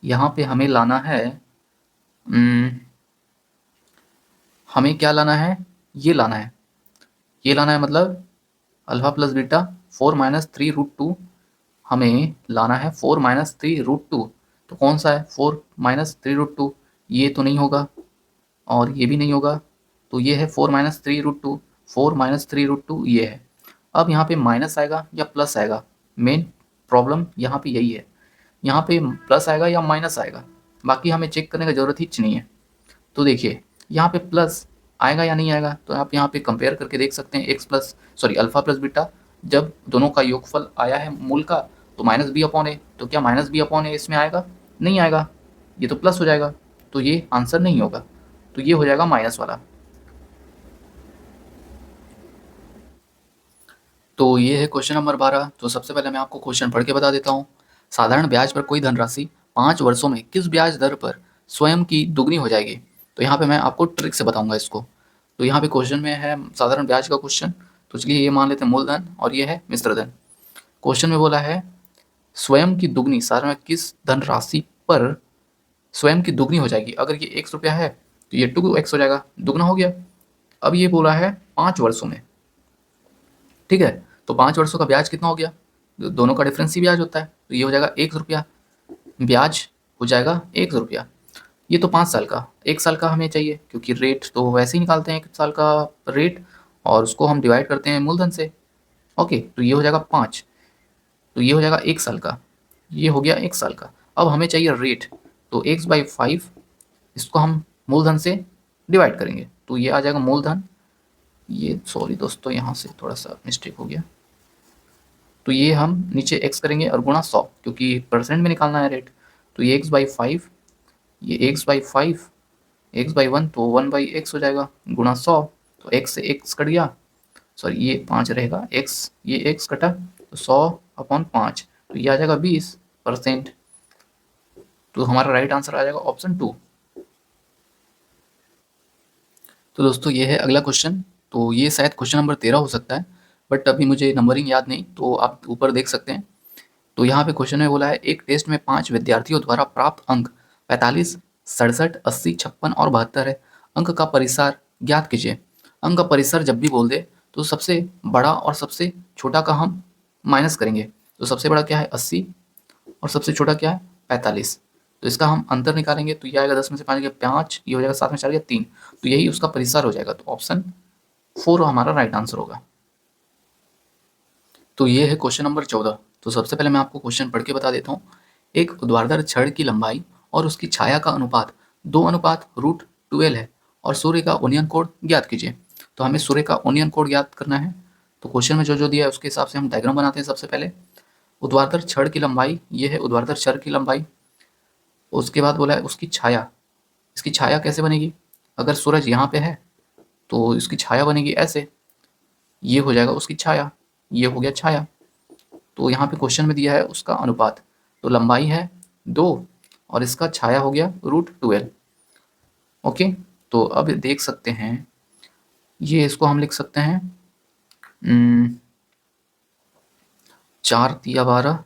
यहाँ पे हमें लाना है हमें क्या लाना है, ये लाना है, ये लाना है मतलब अल्फ़ा प्लस बीटा 4-3√2 हमें लाना है 4-3√2। तो कौन सा है 4-3√2, ये तो नहीं होगा और ये भी नहीं होगा। तो ये है 4-3√2, 4-3√2 ये है। अब यहाँ पे माइनस आएगा या प्लस आएगा, मेन प्रॉब्लम यहाँ पे यही है। यहाँ पे प्लस आएगा या माइनस आएगा, बाकी हमें चेक करने की ज़रूरत ही नहीं है। तो देखिए यहाँ पे प्लस आएगा या नहीं आएगा, तो आप यहाँ पे कंपेयर करके देख सकते हैं अल्फ़ा प्लस बीटा जब दोनों का योगफल आया है मूल का तो -b/a। तो क्या -b/a इसमें आएगा, नहीं आएगा, ये तो प्लस हो जाएगा। तो ये आंसर नहीं होगा, तो ये हो जाएगा माइनस वाला। तो ये है क्वेश्चन नंबर 12। तो सबसे पहले मैं आपको क्वेश्चन पढ़ के बता देता हूँ। साधारण ब्याज पर कोई धनराशि 5 वर्षों में किस ब्याज दर पर स्वयं की दुगनी हो जाएगी। तो यहाँ पे मैं आपको ट्रिक से बताऊंगा इसको। तो यहाँ पे क्वेश्चन में है साधारण ब्याज का क्वेश्चन। तो चलिए ये मान लेते हैं मूलधन और ये है मिश्र धन। क्वेश्चन में बोला है स्वयं की दुगनी, साधारण किस धनराशि पर स्वयं की दुगनी हो जाएगी। अगर ये ₹1 है तो ये 2x हो जाएगा, दुगना हो गया। अब ये बोला है 5 वर्षों में, ठीक है। तो 5 वर्षों का ब्याज कितना हो गया, दोनों का डिफरेंस ही ब्याज होता है। तो ये हो जाएगा ₹1, ब्याज हो जाएगा ₹1। ये तो 5 साल का, 1 साल का हमें चाहिए क्योंकि रेट तो वैसे ही निकालते हैं 1 साल का रेट और उसको हम डिवाइड करते हैं मूलधन से। ओके, तो ये हो जाएगा 5, तो ये हो जाएगा 1 साल का, ये हो गया 1 साल का। अब हमें चाहिए रेट, तो x/5 इसको हम मूलधन से डिवाइड करेंगे तो ये आ जाएगा मूलधन। ये सॉरी दोस्तों, यहाँ से थोड़ा सा मिस्टेक हो गया। तो ये हम नीचे x करेंगे और गुणा 100 क्योंकि परसेंट में निकालना है रेट। तो ये x/5, ये x/5, x/1 तो 1/x हो जाएगा गुणा 100। तो x से x कट गया, सॉरी ये 5 रहेगा, x ये x कटा तो 100/5 तो ये आ जाएगा 20%। तो हमारा राइट आंसर आ जाएगा ऑप्शन 2। तो दोस्तों ये है अगला क्वेश्चन। तो ये शायद क्वेश्चन नंबर 13 हो सकता है, बट अभी मुझे नंबरिंग याद नहीं, तो आप ऊपर देख सकते हैं। तो यहाँ पे क्वेश्चन में बोला है एक टेस्ट में 5 विद्यार्थियों द्वारा प्राप्त अंक 45, 67, 80, 56 और 72 है। अंक का परिसर ज्ञात कीजिए। अंक का परिसर जब भी बोल दे तो सबसे बड़ा और सबसे छोटा का हम माइनस करेंगे। तो सबसे बड़ा क्या है 80 और सबसे छोटा क्या है 45। तो इसका हम अंतर निकालेंगे तो ये आएगा 10 में से 5 गया 5, ये हो जाएगा 7 में 4 गया 3। तो यही उसका परिसर हो जाएगा। तो ऑप्शन 4 हमारा राइट आंसर होगा। तो ये है क्वेश्चन नंबर 14। तो सबसे पहले मैं आपको क्वेश्चन पढ़ के बता देता हूँ। एक ऊर्ध्वाधर छड़ की लंबाई और उसकी छाया का अनुपात 2:√12 है और सूर्य का ओनियन कोण ज्ञात कीजिए। तो हमें सूर्य का ओनियन कोण ज्ञात करना है। तो क्वेश्चन में जो जो दिया है उसके हिसाब से हम डायग्राम बनाते हैं। सबसे पहले ऊर्ध्वाधर छड़ की लंबाई, ये है ऊर्ध्वाधर छड़ की लंबाई। उसके बाद बोला है उसकी छाया, इसकी छाया कैसे बनेगी, अगर सूरज यहाँ पे है तो इसकी छाया बनेगी ऐसे, ये हो जाएगा उसकी छाया, ये हो गया छाया। तो यहाँ पे क्वेश्चन में दिया है उसका अनुपात, तो लंबाई है 2 और इसका छाया हो गया √12। ओके, तो अब देख सकते हैं ये, इसको हम लिख सकते हैं 4 × 12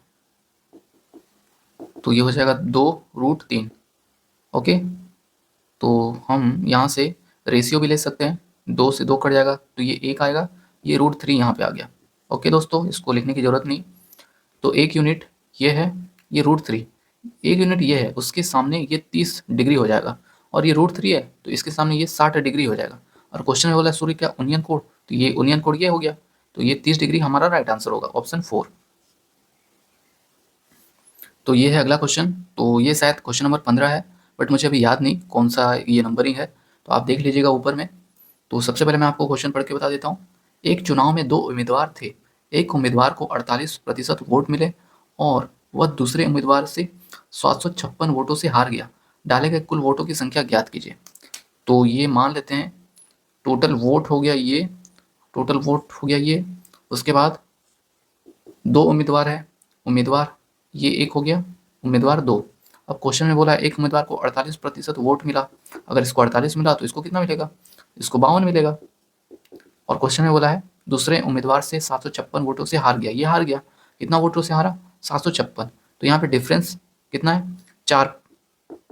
तो ये हो जाएगा 2√3। ओके, तो हम यहाँ से रेशियो भी ले सकते हैं, 2 से 2 कट जाएगा तो ये 1 आएगा, ये √3 यहाँ पे आ गया। ओके दोस्तों, इसको लिखने की ज़रूरत नहीं। तो 1 यूनिट ये है, ये √3, 1 यूनिट ये है, उसके सामने ये 30 डिग्री हो जाएगा, और ये √3 है तो इसके सामने ये 60 डिग्री हो जाएगा। और क्वेश्चन में बोला सूर्य क्या ओनियन कोड, तो ये ओनियन कोड ये हो गया, तो ये 30 डिग्री हमारा राइट आंसर होगा, ऑप्शन 4। तो ये है अगला क्वेश्चन, तो ये शायद क्वेश्चन नंबर 15 है, बट मुझे अभी याद नहीं कौन सा ये नंबरिंग है, तो आप देख लीजिएगा ऊपर में। तो सबसे पहले मैं आपको क्वेश्चन पढ़ के बता देता हूँ। एक चुनाव में 2 उम्मीदवार थे, एक उम्मीदवार को 48% वोट मिले और वह दूसरे उम्मीदवार से 756 वोटों से हार गया। डाले गए कुल वोटों की संख्या ज्ञात कीजिए। तो ये मान लेते हैं टोटल वोट हो गया ये, टोटल वोट हो गया ये, उसके बाद 2 उम्मीदवार है, उम्मीदवार ये एक हो गया, उम्मीदवार 2। अब क्वेश्चन में बोला है एक उम्मीदवार को 48% वोट मिला, अगर इसको 48 मिला तो इसको कितना मिलेगा, इसको 52 मिलेगा। और क्वेश्चन में बोला है दूसरे उम्मीदवार से 756 वोटों से हार गया, ये हार गया, कितना वोटों से हारा, 756। तो यहाँ पे डिफरेंस कितना है, 4।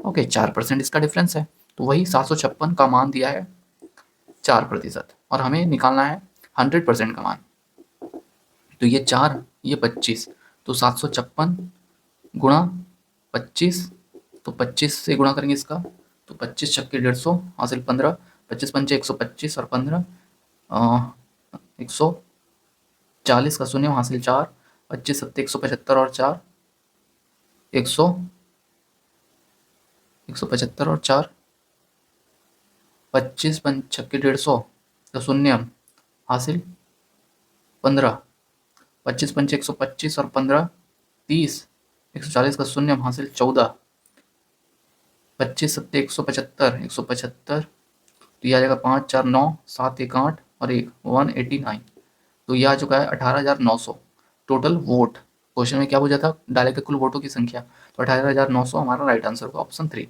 ओके, 4% इसका डिफरेंस है, तो वही 756 का मान दिया है 4%, और हमें निकालना है 100% का मान। तो ये 4, ये 25, तो 756 गुणा 25, तो 25 से गुणा करेंगे इसका, तो 25 छक्के 150 हासिल 15, 25 पंचे 125 और 15 140 का शून्य हासिल 4, 25 सत्ते 175 और 4 175 और 4, 25 पंच छक्के 150 का शून्य हासिल 15, 25 पंचे 125 और 15 30, 140 का शून्य हासिल 14, 25 सत्ते 175 तो ये आ जाएगा 5 4 9 7 1 8 और 1 189। तो ये आ चुका है 18,900 टोटल वोट। क्वेश्चन में क्या पूछा था, डाले गए कुल वोटों की संख्या, तो 18,900 हमारा राइट आंसर होगा, ऑप्शन 3।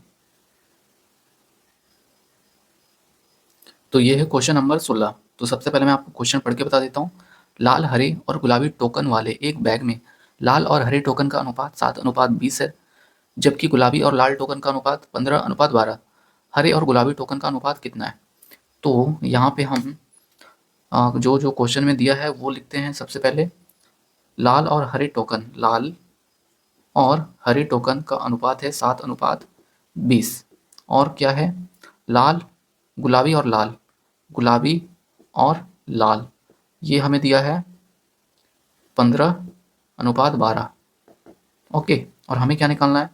तो ये है क्वेश्चन नंबर 16। तो सबसे पहले मैं आपको क्वेश्चन पढ़ के बता देता हूँ। लाल हरे और गुलाबी टोकन वाले एक बैग में लाल और हरे टोकन का अनुपात 7:20 है, जबकि गुलाबी और लाल टोकन का अनुपात 15:12। हरे और गुलाबी टोकन का अनुपात कितना है। तो यहाँ पे हम जो जो क्वेश्चन में दिया है वो लिखते हैं। सबसे पहले लाल और हरे टोकन, लाल और हरे टोकन का अनुपात है 7:20, और क्या है, लाल गुलाबी और लाल, गुलाबी और लाल, ये हमें दिया है 15:12। ओके, और हमें क्या निकालना है,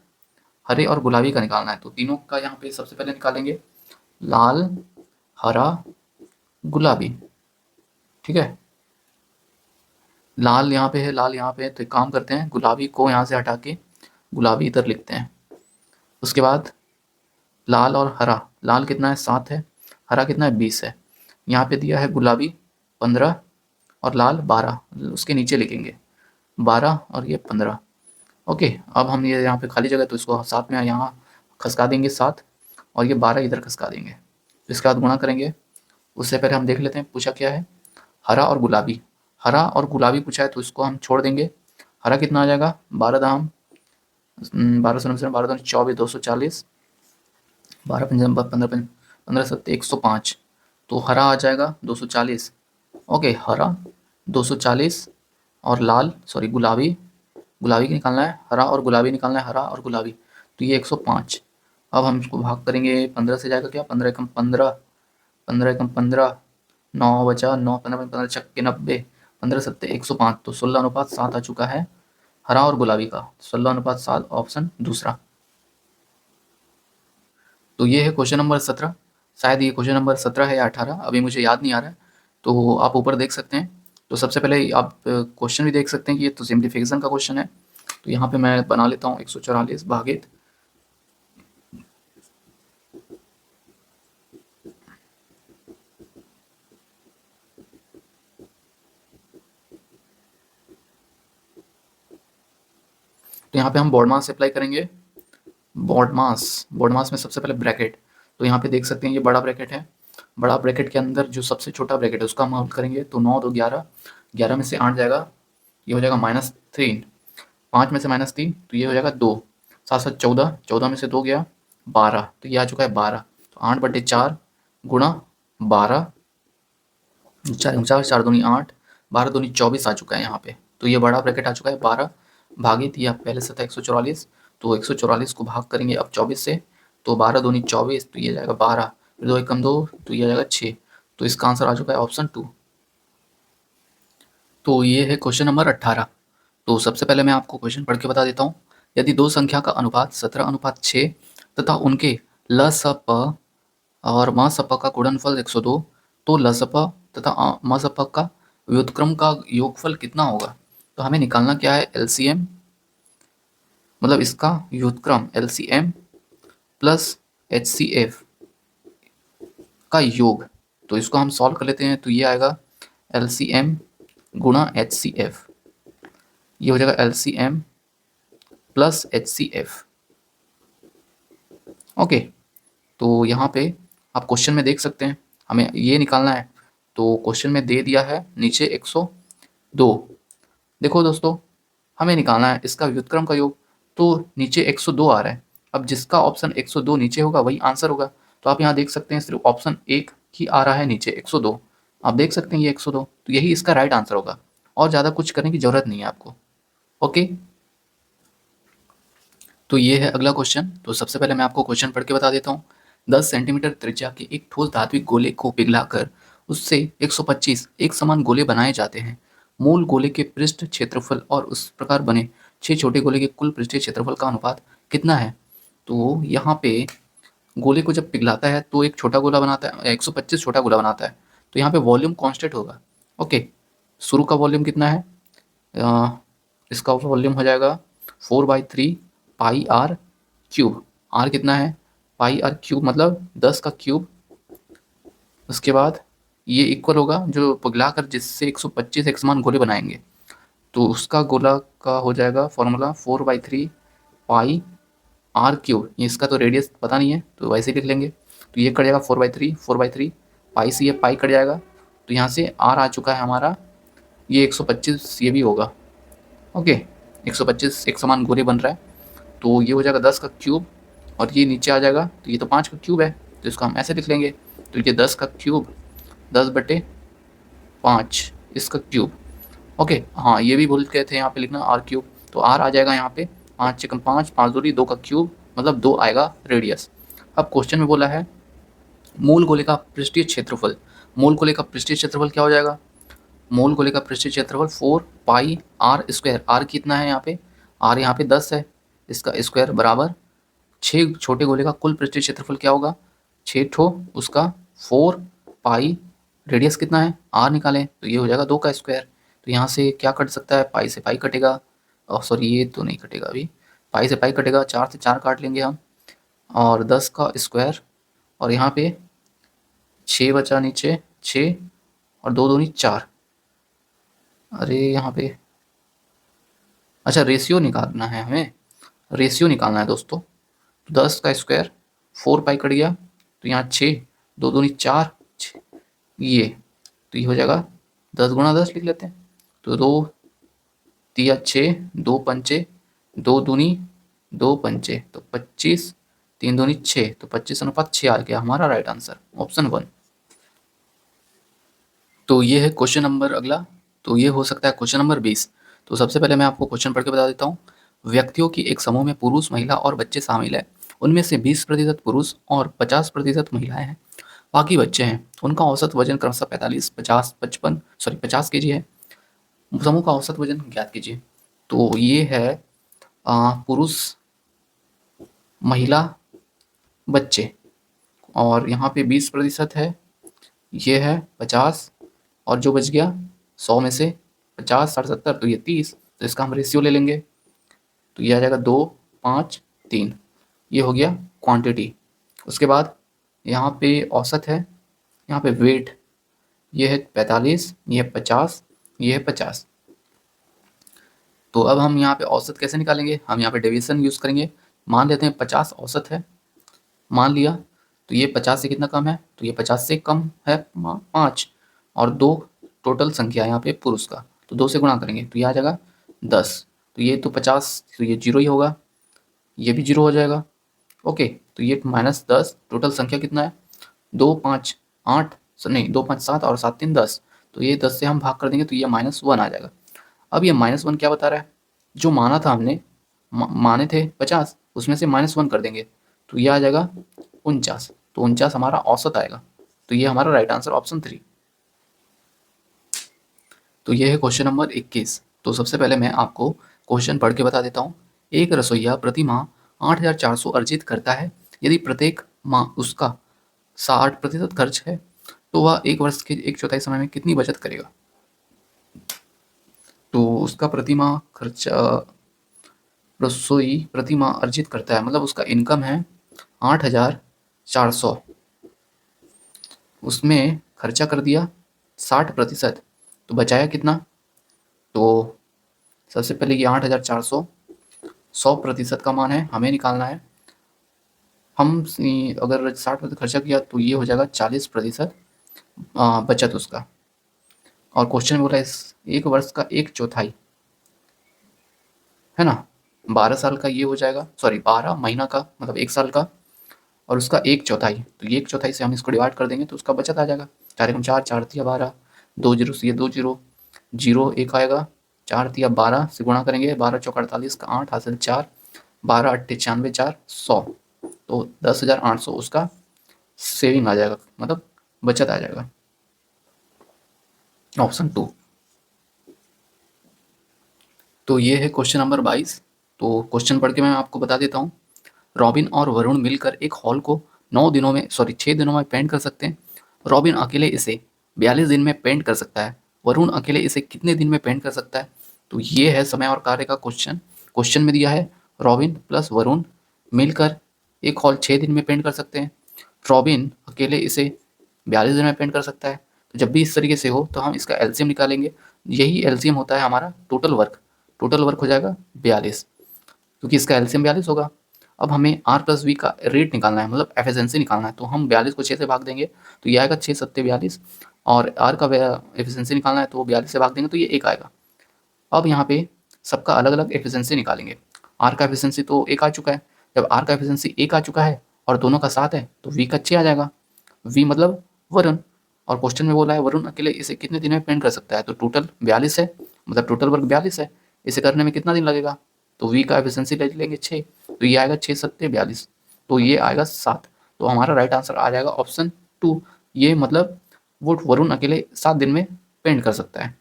हरे और गुलाबी का निकालना है। तो तीनों का यहाँ पे सबसे पहले निकालेंगे, लाल हरा गुलाबी, ठीक है। लाल यहाँ पे है, लाल यहाँ पे है, तो एक काम करते हैं, गुलाबी को यहाँ से हटा के गुलाबी इधर लिखते हैं। उसके बाद लाल और हरा, लाल कितना है 7 है, हरा कितना है 20 है, यहाँ पे दिया है गुलाबी 15 और लाल 12, उसके नीचे लिखेंगे 12 और ये 15। ओके, अब हम ये यहाँ पे खाली जगह तो इसको साथ में यहाँ खसका देंगे 7, और ये 12 इधर खसका देंगे। तो इसके बाद गुणा करेंगे। उससे पहले हम देख लेते हैं पूछा क्या है, हरा और गुलाबी, हरा और गुलाबी पूछा है तो इसको हम छोड़ देंगे। हरा कितना आ जाएगा, 12 दाम 12 सौ 12 24 240, 12 पंजा 15 15 सत्ते 105, तो हरा आ जाएगा 240। ओके, हरा 240 और लाल सॉरी गुलाबी, गुलाबी की निकालना है, हरा और गुलाबी निकालना है, हरा और गुलाबी, तो ये 105। अब हम इसको भाग करेंगे 15 से, जाएगा क्या, 15 एकम 15, 15 एकम 15, 9 बचा 9 15 15 छक्के 90, 15 सत्ते 105, तो 16:7 आ चुका है हरा और गुलाबी का, 16:7 ऑप्शन दूसरा। तो ये है क्वेश्चन नंबर 17। शायद ये क्वेश्चन नंबर 17 है या 18, अभी मुझे याद नहीं आ रहा है। तो आप ऊपर देख सकते हैं। तो सबसे पहले आप क्वेश्चन भी देख सकते हैं कि ये तो सिंप्लीफिकेशन का क्वेश्चन है। तो यहाँ पे मैं बना लेता हूँ 144 भागित, तो यहाँ पे हम बॉड मास अप्लाई करेंगे। बॉड मास में सबसे पहले ब्रैकेट, तो यहाँ पे देख सकते हैं ये बड़ा ब्रैकेट है, बड़ा ब्रैकेट के अंदर जो सबसे छोटा ब्रैकेट है उसका हम आउट करेंगे, तो 9 2 11, 11 में से 8 जाएगा, ये हो जाएगा -3, 5 में से -3 तो ये हो जाएगा 2, सात सात 14, 14 में से 2 गया 12, तो ये आ चुका है 12। तो 8/4 गुणा 12, 4 4 दूनी 8, 12 दूनी 24 आ चुका है यहाँ पे। तो ये बड़ा ब्रैकेट आ चुका है 12 भागित, ये पहले से था 144, तो 144 को भाग करेंगे अब 24 से, तो 12 दूनी 24, तो ये जाएगा 12, फिर 2 एकम 2, तो ये जाएगा 6। तो इसका आंसर आ चुका है ऑप्शन 2। तो ये है क्वेश्चन नंबर 18। तो सबसे पहले मैं आपको क्वेश्चन पढ़ के बता देता हूँ। यदि दो संख्या का अनुपात 17:6 तथा उनके लसप और मसप का गुणनफल 102, तो लसप तथा मसप का व्युत्क्रम का योगफल कितना होगा? तो हमें निकालना क्या है, एलसीएम, मतलब इसका व्युत्क्रम एलसीएम प्लस एचसीएफ का योग। तो इसको हम सॉल्व कर लेते हैं, तो ये आएगा एलसीएम गुणा एचसीएफ, ये हो जाएगा एलसीएम प्लस एचसीएफ। ओके, तो यहाँ पे आप क्वेश्चन में देख सकते हैं हमें ये निकालना है। तो क्वेश्चन में दे दिया है नीचे 102। देखो दोस्तों, हमें निकालना है इसका व्युत्क्रम का योग, तो नीचे 102 आ रहा है। अब जिसका ऑप्शन 102 नीचे होगा वही आंसर होगा। तो आप यहाँ देख सकते हैं सिर्फ ऑप्शन 1 ही आ रहा है नीचे 102। आप देख सकते हैं ये 102, तो यही इसका राइट आंसर होगा, और ज़्यादा कुछ करने की ज़रूरत नहीं है आपको। ओके, तो ये है अगला क्वेश्चन। तो सबसे पहले मैं आपको क्वेश्चन पढ़ के बता देता हूँ। 10 सेंटीमीटर त्रिज्या के एक ठोस धात्विक गोले को पिघलाकर उससे 125 एक समान गोले बनाए जाते हैं। मूल गोले के पृष्ठ क्षेत्रफल और उस प्रकार बने 6 छोटे गोले के कुल पृष्ठीय क्षेत्रफल का अनुपात कितना है? तो यहाँ पे गोले को जब पिघलाता है तो एक छोटा गोला बनाता है, 125 छोटा गोला बनाता है। तो यहाँ पे वॉल्यूम कांस्टेंट होगा। ओके, शुरू का वॉल्यूम कितना है? इसका वॉल्यूम हो जाएगा 4/3 पाई आर क्यूब। आर कितना है? पाई आर क्यूब, मतलब 10 का क्यूब। उसके बाद ये इक्वल होगा जो पिघलाकर जिससे 125 एक समान गोले बनाएंगे, तो उसका गोला का हो जाएगा फॉर्मूला 4/3 पाई आर क्यूब। ये इसका तो रेडियस पता नहीं है तो वैसे ही लिख लेंगे। तो ये कट जाएगा 4/3 पाई से ये पाई कट जाएगा, तो यहाँ से आर आ चुका है हमारा, ये 125 ये भी होगा। ओके, 125 एक समान गोले बन रहा है, तो ये हो जाएगा 10 का क्यूब, और ये नीचे आ जाएगा, तो ये तो 5 का क्यूब है, तो इसको हम ऐसे लिख लेंगे। तो ये 10 का क्यूब 10/5 इसका क्यूब। ओके, हाँ ये भी भूल गए थे यहाँ पे लिखना आर क्यूब, तो आर आ जाएगा यहाँ पे 5 चिकन 5, 5 दूरी 2 का क्यूब, मतलब 2 आएगा रेडियस। अब क्वेश्चन में बोला है मूल गोले का पृष्ठीय क्षेत्रफल। मूल गोले का पृष्ठीय क्षेत्रफल क्या हो जाएगा? मूल गोले का पृष्ठीय क्षेत्रफल 4 पाई आर स्क्वायर। आर कितना है यहाँ पे? आर यहाँ पे 10 है, इसका स्क्वायर बराबर 6 छोटे गोले का कुल पृष्ठीय क्षेत्रफल क्या होगा? 6 ठो, उसका 4 पाई, रेडियस कितना है? आर निकालें, तो ये हो जाएगा 2 का स्क्वायर। तो यहाँ से क्या कट सकता है? पाई से पाई कटेगा, और सॉरी ये तो नहीं कटेगा अभी, पाई से पाई कटेगा, 4 से 4 काट लेंगे हम, और 10 का स्क्वायर, और यहाँ पे 6 बचा नीचे 6, और 2 दूनी 4। अरे यहाँ पे अच्छा रेशियो निकालना है हमें, रेशियो निकालना है दोस्तों। तो 10 का स्क्वायर 4 पाई कट गया, तो यहाँ 6, 2 दूनी 4, ये तो ये हो जाएगा 10 गुणा 10 लिख लेते हैं। तो 2 तिया 6, 2 पंचे 2 दूनी 2 पंचे, तो 25, 3 दूनी 6, तो 25:6 आ गया हमारा राइट आंसर, ऑप्शन 1। तो ये है क्वेश्चन नंबर अगला। तो ये हो सकता है क्वेश्चन नंबर 20। तो सबसे पहले मैं आपको क्वेश्चन पढ़ के बता देता हूँ। व्यक्तियों की एक समूह में पुरुष, महिला और बच्चे शामिल है। उनमें से 20% पुरुष और 50% महिलाएं हैं। बाकी बच्चे हैं। उनका औसत वजन क्रमशः 45, 50, 55 सॉरी 50 केजी है। समूह का औसत वजन ज्ञात कीजिए। तो ये है पुरुष, महिला, बच्चे, और यहाँ पे 20% है, ये है 50, और जो बच गया 100 में से 50, 60, 70, तो ये 30। तो इसका हम रेशियो ले लेंगे, तो ये आ जाएगा 2, 5, 3। ये हो गया क्वांटिटी। उसके बाद यहाँ पे औसत है, यहाँ पे वेट, ये है 45, ये है 50, ये है 50। तो अब हम यहाँ पे औसत कैसे निकालेंगे? हम यहाँ पे डेविएशन यूज़ करेंगे। मान लेते हैं 50 औसत है, मान लिया, तो ये 50 से कितना कम है? तो ये 50 से कम है 5, और 2 टोटल संख्या यहाँ पे पुरुष का, तो 2 से गुणा करेंगे तो ये आ जाएगा 10। तो ये तो 50, तो ये 0 ही होगा। ये भी 0 हो जाएगा। ओके, तो ये -10, टोटल संख्या कितना है, 2 5 8 नहीं 2 5 7 और 7 3 10, तो ये 10 से हम भाग कर देंगे तो ये -1 आ जाएगा। अब ये -1 क्या बता रहा है, जो माना था हमने, माने थे 50, उसमें से -1 कर देंगे तो ये आ जाएगा 49, तो 49 हमारा औसत आएगा। तो ये हमारा राइट आंसर ऑप्शन 3। तो ये है क्वेश्चन नंबर 21। तो सबसे पहले मैं आपको क्वेश्चन पढ़ के बता देता हूँ। एक रसोइया प्रति माह 8,400 अर्जित करता है। यदि प्रत्येक माह उसका 60% खर्च है तो वह एक वर्ष के 1/4 समय में कितनी बचत करेगा। तो उसका प्रति माह खर्चा, रसोई प्रति माह अर्जित करता है मतलब उसका इनकम है 8,400, उसमें खर्चा कर दिया 60%, तो बचाया कितना। तो सबसे पहले ये 8,400 100% का मान है, हमें निकालना है। हम अगर 60% खर्चा किया तो ये हो जाएगा 40% बचत उसका। और क्वेश्चन में बोला इस एक वर्ष का 1/4 है ना, 12 साल का ये हो जाएगा, सॉरी 12 महीना का मतलब 1 साल का, और उसका 1/4, तो ये 1/4 से हम इसको डिवाइड कर देंगे तो उसका बचत आ जाएगा। 4 एकम 4, 4 तिया 12, 2 जीरो से ये 2 जीरो, 0 1 आएगा, 4 तिया 12 से गुणा करेंगे, 12 चौक 48 का 8 हासिल 4, 12 अट्ठे 96 4 100, तो 10,800 उसका सेविंग आ जाएगा मतलब बचत आ जाएगा, ऑप्शन 2। तो ये है क्वेश्चन नंबर 22। तो क्वेश्चन पढ़ के मैं आपको बता देता हूँ। रॉबिन और वरुण मिलकर एक हॉल को 9 दिनों में, सॉरी 6 दिनों में पेंट कर सकते हैं। रॉबिन अकेले इसे 42 दिन में पेंट कर सकता है। वरुण अकेले इसे कितने दिन में पेंट कर सकता है। तो ये है समय और कार्य का क्वेश्चन। क्वेश्चन में दिया है रॉबिन प्लस वरुण मिलकर एक हॉल 6 दिन में पेंट कर सकते हैं। रॉबिन अकेले इसे 42 दिन में पेंट कर सकता है। तो जब भी इस तरीके से हो तो हम इसका एलसीएम निकालेंगे। यही एलसीएम होता है हमारा टोटल वर्क। टोटल वर्क हो जाएगा 42, क्योंकि इसका एलसीएम 42 होगा। अब हमें आर प्लस वी का रेट निकालना है मतलब एफिशिएंसी निकालना है, तो हम 42 को 6 से भाग देंगे तो ये आएगा 6 सत्ते 42, और आर का एफिशिएंसी निकालना है तो वो 42 से भाग देंगे तो ये 1 आएगा। अब यहाँ पे सबका अलग अलग एफिशिएंसी निकालेंगे। आर का एफिशिएंसी तो 1 आ चुका है। जब आर का एफिशिएंसी 1 आ चुका है और दोनों का 7 है तो वी का 6 आ जाएगा। वी मतलब वरुण, और क्वेश्चन में बोला है वरुण अकेले इसे कितने दिन में पेंट कर सकता है, तो टोटल 42 है, मतलब टोटल वर्क 42 है, इसे करने में कितना दिन लगेगा। तो वी का एफिशिएंसी ले लेंगे 6, तो ये आएगा 6 सत्ते 42, तो ये आएगा 7। तो हमारा राइट आंसर आ जाएगा ऑप्शन 2। ये मतलब वो वरुण अकेले 7 दिन में पेंट कर सकता है।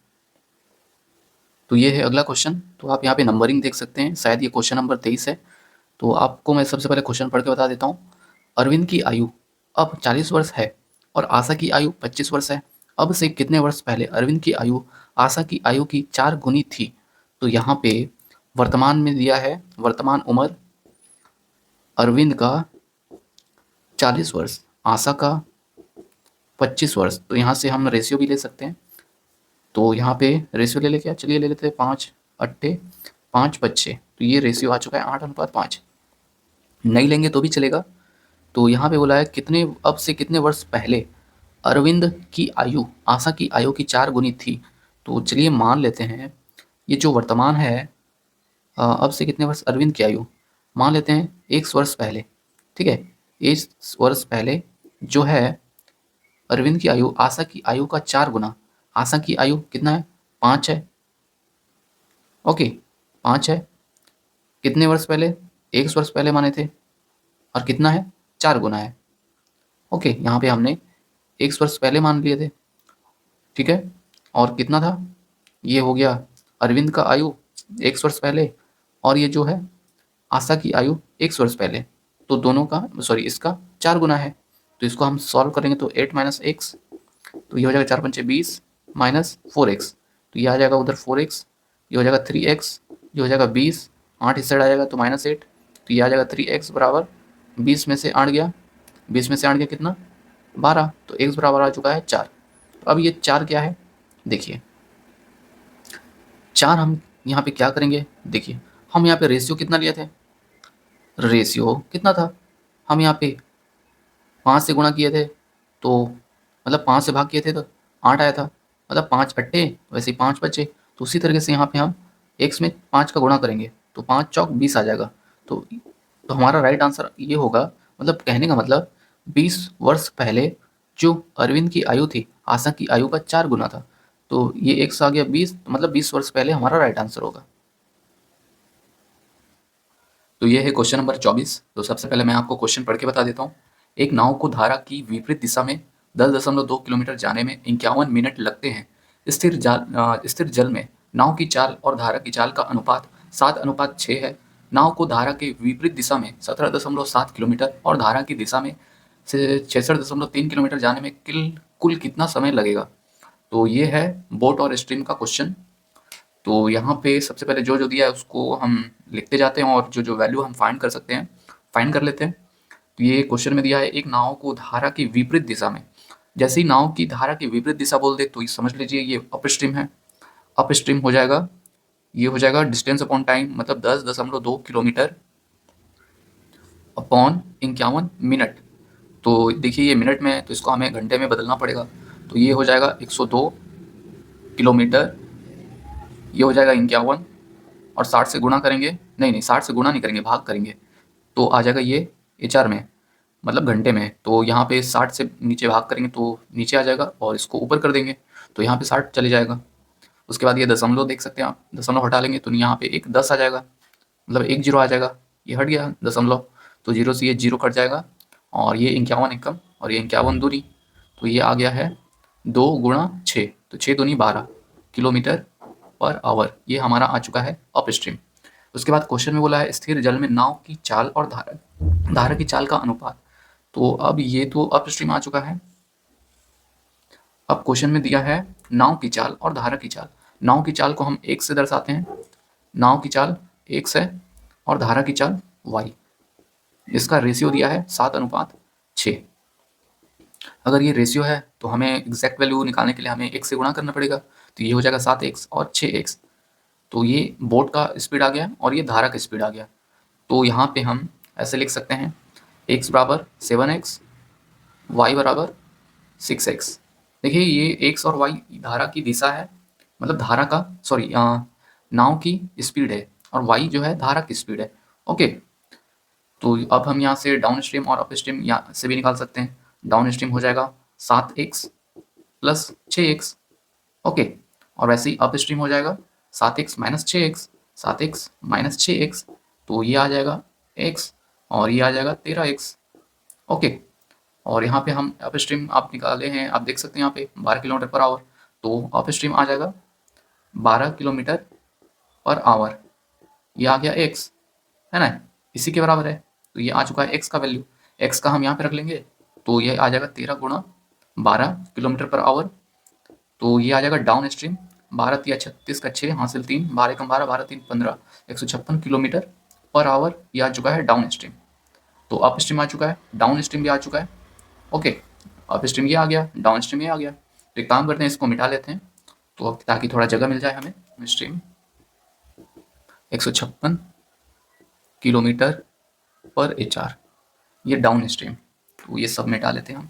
तो ये है अगला क्वेश्चन। तो आप यहाँ पे नंबरिंग देख सकते हैं, शायद ये क्वेश्चन नंबर 23 है। तो आपको मैं सबसे पहले क्वेश्चन पढ़ के बता देता हूँ। अरविंद की आयु अब 40 वर्ष है और आशा की आयु 25 वर्ष है। अब से कितने वर्ष पहले अरविंद की आयु आशा की आयु की 4 गुनी थी। तो यहाँ पे वर्तमान में दिया है, वर्तमान उम्र अरविंद का 40 वर्ष, आशा का 25 वर्ष। तो यहाँ से हम रेशियो भी ले सकते हैं। तो यहाँ पे रेशियो ले लेके चलिए ले लेते हैं 5 अट्ठे 5 बच्चे, तो ये रेशियो आ चुका है 8:5। नहीं लेंगे तो भी चलेगा। तो यहाँ पे बोला है कितने, अब से कितने वर्ष पहले अरविंद की आयु आशा की आयु की 4 गुनी थी। तो चलिए मान लेते हैं ये जो वर्तमान है, अब से कितने वर्ष अरविंद की आयु, मान लेते हैं 1 वर्ष पहले, ठीक है। 1 वर्ष पहले जो है अरविंद की आयु आशा की आयु का 4 गुना, आशा की आयु कितना है 5 है, ओके 5 है। कितने वर्ष पहले, 1 वर्ष पहले माने थे, और कितना है 4 गुना है, ओके। यहाँ पे हमने 1 वर्ष पहले मान लिए थे, ठीक है। और कितना था, ये हो गया अरविंद का आयु 1 वर्ष पहले, और ये जो है आशा की आयु 1 वर्ष पहले, तो दोनों का सॉरी इसका 4 गुना है। तो इसको हम सॉल्व करेंगे तो 8 माइनस एक्स, तो ये हो जाएगा 4 पंचे 20 माइनस 4x, तो ये आ जाएगा उधर 4x, ये हो जाएगा 3x, ये हो जाएगा 20, 8 इस साइड आ जाएगा तो -8, तो ये आ जाएगा 3x बराबर 20 में से 8 गया, 20 में से 8 गया कितना 12, तो x बराबर आ चुका है 4। तो अब ये 4 क्या है, देखिए 4 हम यहाँ पे क्या करेंगे, देखिए हम यहाँ पे रेशियो कितना लिए थे, रेशियो कितना था, हम यहाँ पे 5 से गुणा किए थे, तो मतलब 5 से भाग किए थे तो 8 आया था, मतलब 5 अट्ठे वैसे ही 5 बचे। तो उसी तरीके से यहाँ पे हम x में 5 का गुणा करेंगे तो 5 चौक 20 आ जाएगा। तो तो हमारा राइट आंसर ये होगा, मतलब कहने का मतलब 20 वर्ष पहले जो अरविंद की आयु थी, आशा की आयु का 4 गुना था। तो ये x आ गया 20, मतलब 20 वर्ष पहले हमारा राइट आंसर होगा। तो ये है क्वेश्चन नंबर 24। तो सबसे पहले मैं आपको क्वेश्चन पढ़ के बता देता हूँ। एक नाव को धारा की विपरीत दिशा में 10.2 किलोमीटर जाने में 51 मिनट लगते हैं। स्थिर जल में नाव की चाल और धारा की चाल का अनुपात 7:6 है। नाव को धारा के विपरीत दिशा में 17.7 किलोमीटर और धारा की दिशा में से 66.3 किलोमीटर जाने में कुल कितना समय लगेगा। तो ये है बोट और स्ट्रीम का क्वेश्चन। तो यहाँ पे सबसे पहले जो दिया है उसको हम लिखते जाते हैं और जो वैल्यू हम फाइंड कर सकते हैं फाइंड कर लेते हैं। तो ये क्वेश्चन में दिया है एक नाव को धारा की विपरीत दिशा में। जैसे ही नाव की धारा की विपरीत दिशा बोल दे तो ये समझ लीजिए ये अप स्ट्रीम है। अप स्ट्रीम हो जाएगा, ये हो जाएगा डिस्टेंस अपॉन टाइम, मतलब 10.2 किलोमीटर अपॉन 51 मिनट। तो देखिए ये मिनट में है तो इसको हमें घंटे में बदलना पड़ेगा। तो ये हो जाएगा 102 किलोमीटर, ये हो जाएगा 51, और 60 से गुणा करेंगे, नहीं 60 से गुणा नहीं करेंगे, भाग करेंगे तो आ जाएगा ये HR में, मतलब घंटे में। तो यहाँ पे 60 से नीचे भाग करेंगे तो नीचे आ जाएगा और इसको ऊपर कर देंगे तो यहाँ पे 60 चले जाएगा। उसके बाद ये दशमलव देख सकते हैं आप, दशमलव हटा लेंगे तो यहाँ पे एक 10 आ जाएगा, मतलब एक जीरो आ जाएगा, ये हट गया दशमलव, तो जीरो से ये जीरो कट जाएगा और ये 51 एकम और ये 51 दूरी, तो ये आ गया है 2 गुणा 6, तो 6 दूनी 12 किलोमीटर पर आवर, ये हमारा आ चुका है अप स्ट्रीम। उसके बाद क्वेश्चन में बोला है स्थिर जल में नाव की चाल और धारा की चाल का अनुपात। तो अब ये तो अप स्ट्रीम आ चुका है। अब क्वेश्चन में दिया है नाव की चाल और धारा की चाल। नाव की चाल को हम x से दर्शाते हैं, नाव की चाल x है और धारा की चाल y। इसका रेशियो दिया है 7:6। अगर ये रेशियो है तो हमें एग्जैक्ट वैल्यू निकालने के लिए हमें x से गुणा करना पड़ेगा। तो ये हो जाएगा 7x और 6x। तो ये बोट का स्पीड आ गया और ये धारा का स्पीड आ गया। तो यहाँ पे हम ऐसे लिख सकते हैं x बराबर 7x, y बराबर 6x। देखिए ये x और y धारा की दिशा है, मतलब धारा का सॉरी नाव की स्पीड है और y जो है धारा की स्पीड है। ओके, तो अब हम यहाँ से डाउन स्ट्रीम और अप स्ट्रीम यहाँ से भी निकाल सकते हैं। डाउन स्ट्रीम हो जाएगा 7x प्लस 6x। ओके, और वैसे ही अप स्ट्रीम हो जाएगा 7x minus 6x, 7x minus 6x, तो ये आ जाएगा x और ये आ जाएगा 13x। ओके, और यहाँ पे हम अप स्ट्रीम आप निकाले हैं, आप देख सकते हैं यहाँ पे 12 किलोमीटर पर आवर, तो अप स्ट्रीम आ जाएगा 12 किलोमीटर पर आवर, ये आ गया x, है ना, इसी के बराबर है। तो ये आ चुका है x का वैल्यू, x का हम यहाँ पे रख लेंगे तो ये आ जाएगा 13 गुणा 12 किलोमीटर पर आवर। तो ये आ जाएगा डाउन स्ट्रीम 12×3 = 36 का 6 हासिल 3, 12 × 12 12 × 3 15, 156 किलोमीटर पर आवर, ये आ चुका है डाउन स्ट्रीम। तो अप स्ट्रीम आ चुका है, डाउन स्ट्रीम भी आ चुका है। ओके, अप स्ट्रीम ये आ गया, डाउन स्ट्रीम ये आ गया। तो एक काम करते हैं, इसको मिटा लेते हैं तो ताकि थोड़ा जगह मिल जाए हमें। स्ट्रीम 156 किलोमीटर पर HR, ये डाउन स्ट्रीम, तो ये सब मिटा लेते हैं हम।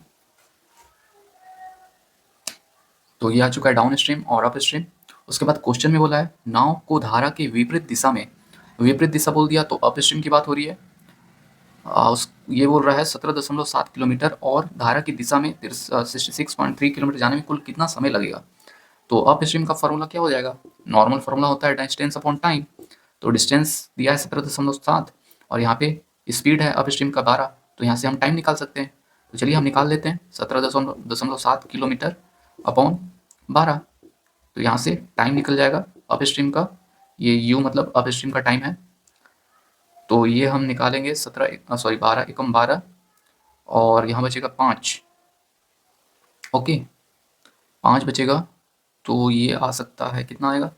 तो ये आ चुका है डाउन स्ट्रीम और अप स्ट्रीम। उसके बाद क्वेश्चन में बोला है नाव को धारा की विपरीत दिशा में, विपरीत दिशा बोल दिया तो अप स्ट्रीम की बात हो रही है। ये बोल रहा है 17.7 किलोमीटर और धारा की दिशा में 66.3 किलोमीटर जाने में कुल कितना समय लगेगा। तो अप स्ट्रीम का फॉर्मूला क्या हो जाएगा, नॉर्मल फॉर्मूला होता है डिस्टेंस अपॉन टाइम। तो डिस्टेंस दिया है 17.7 और यहाँ पे स्पीड है अप स्ट्रीम का 12, तो यहाँ से हम टाइम निकाल सकते हैं। तो चलिए हम निकाल लेते हैं 17.7 किलोमीटर अपॉन 12। तो यहाँ से टाइम निकल जाएगा अप स्ट्रीम का, ये u मतलब अप स्ट्रीम का टाइम है। तो ये हम निकालेंगे 12 एकम 12 और यहाँ बचेगा 5। ओके, 5 बचेगा तो ये आ सकता है, कितना आएगा,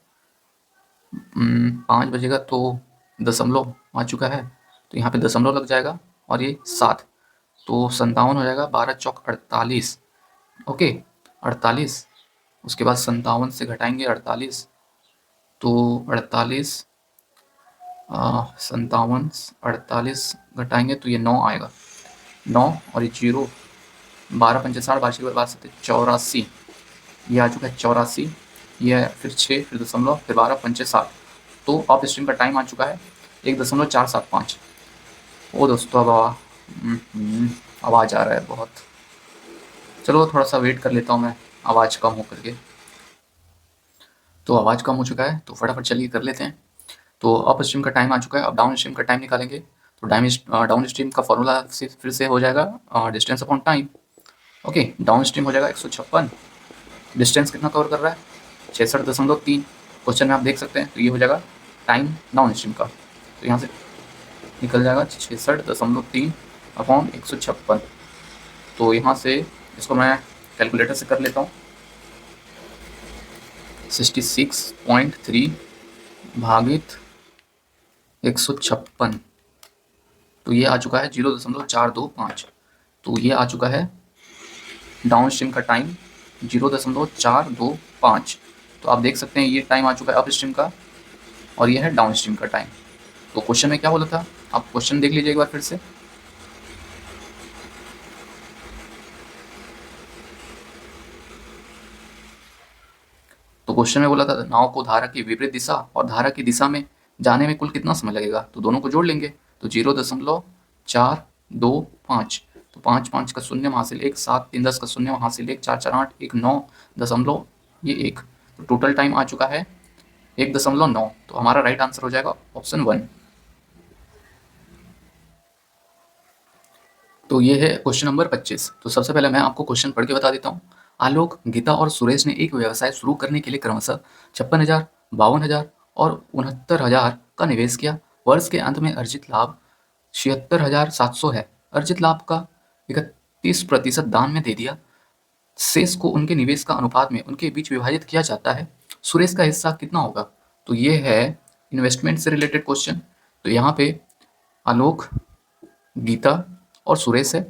5 बचेगा तो दशमलव आ चुका है, तो यहाँ पे दशमलव लग जाएगा और ये 7, तो 57 हो जाएगा, 12 चौक 48। ओके 48, उसके बाद 57 से घटाएंगे 48, तो 48 57 48 घटाएंगे तो ये 9 आएगा, 9 और ये 0, 12 पंचे 60, 84, ये आ चुका है 84, ये है फिर 6 फिर दशमलव फिर 12 पंचे 60। तो अप स्ट्रीम का टाइम आ चुका है 1.475। ओ दोस्तों अब आवाज़ आ रहा है बहुत। चलो थोड़ा सा वेट कर लेता हूँ मैं, आवाज़ कम हो करके। तो आवाज़ कम हो चुका है, तो फटाफट चलिए कर लेते हैं। तो अप स्ट्रीम का टाइम आ चुका है, अब डाउन स्ट्रीम का टाइम निकालेंगे। तो डाउन स्ट्रीम का फॉर्मूला फिर से हो जाएगा distance upon time. Okay, down stream हो जाएगा 156। डिस्टेंस कितना कवर कर रहा है? 66.3। क्वेश्चन में आप देख सकते हैं, तो ये हो जाएगा टाइम डाउन स्ट्रीम का। तो यहाँ से निकल जाएगा 66.3 अपॉन 156। तो यहाँ से इसको मैं कैलकुलेटर से कर लेता हूँ। 66.3 भागित 156, तो ये आ चुका है 0.425। तो ये आ चुका है डाउन स्ट्रीम का टाइम 0.425। तो आप देख सकते हैं ये टाइम आ चुका है अप स्ट्रीम का, और ये है डाउन स्ट्रीम का टाइम। तो क्वेश्चन में क्या बोला था, आप क्वेश्चन देख लीजिए एक बार फिर से। तो क्वेश्चन में बोला था नाव को धारा की विपरीत दिशा और धारा की दिशा में जाने में कुल कितना समय लगेगा, तो दोनों को जोड़ लेंगे। तो 0.425, तो 5 5 का शून्य हासिल 1, 7 3 10 का शून्य हासिल 1, 4 4 8 1 9 दशमलव ये 1। तो टोटल टाइम आ चुका है 1.9। तो हमारा राइट आंसर हो जाएगा ऑप्शन 1। तो ये है क्वेश्चन नंबर 25। तो सबसे पहले मैं आपको क्वेश्चन पढ़ के बता देता हूँ। आलोक, गीता और सुरेश ने एक व्यवसाय शुरू करने के लिए क्रमशः 56,000, 52,000 और 69,000 का निवेश किया। वर्ष के अंत में अर्जित लाभ 76,700 है। अर्जित लाभ का 31% दान में दे दिया। शेष को उनके निवेश का अनुपात में उनके बीच विभाजित किया जाता है। सुरेश का हिस्सा कितना होगा? तो ये है इन्वेस्टमेंट से रिलेटेड क्वेश्चन। तो यहाँ पे आलोक, गीता और सुरेश है।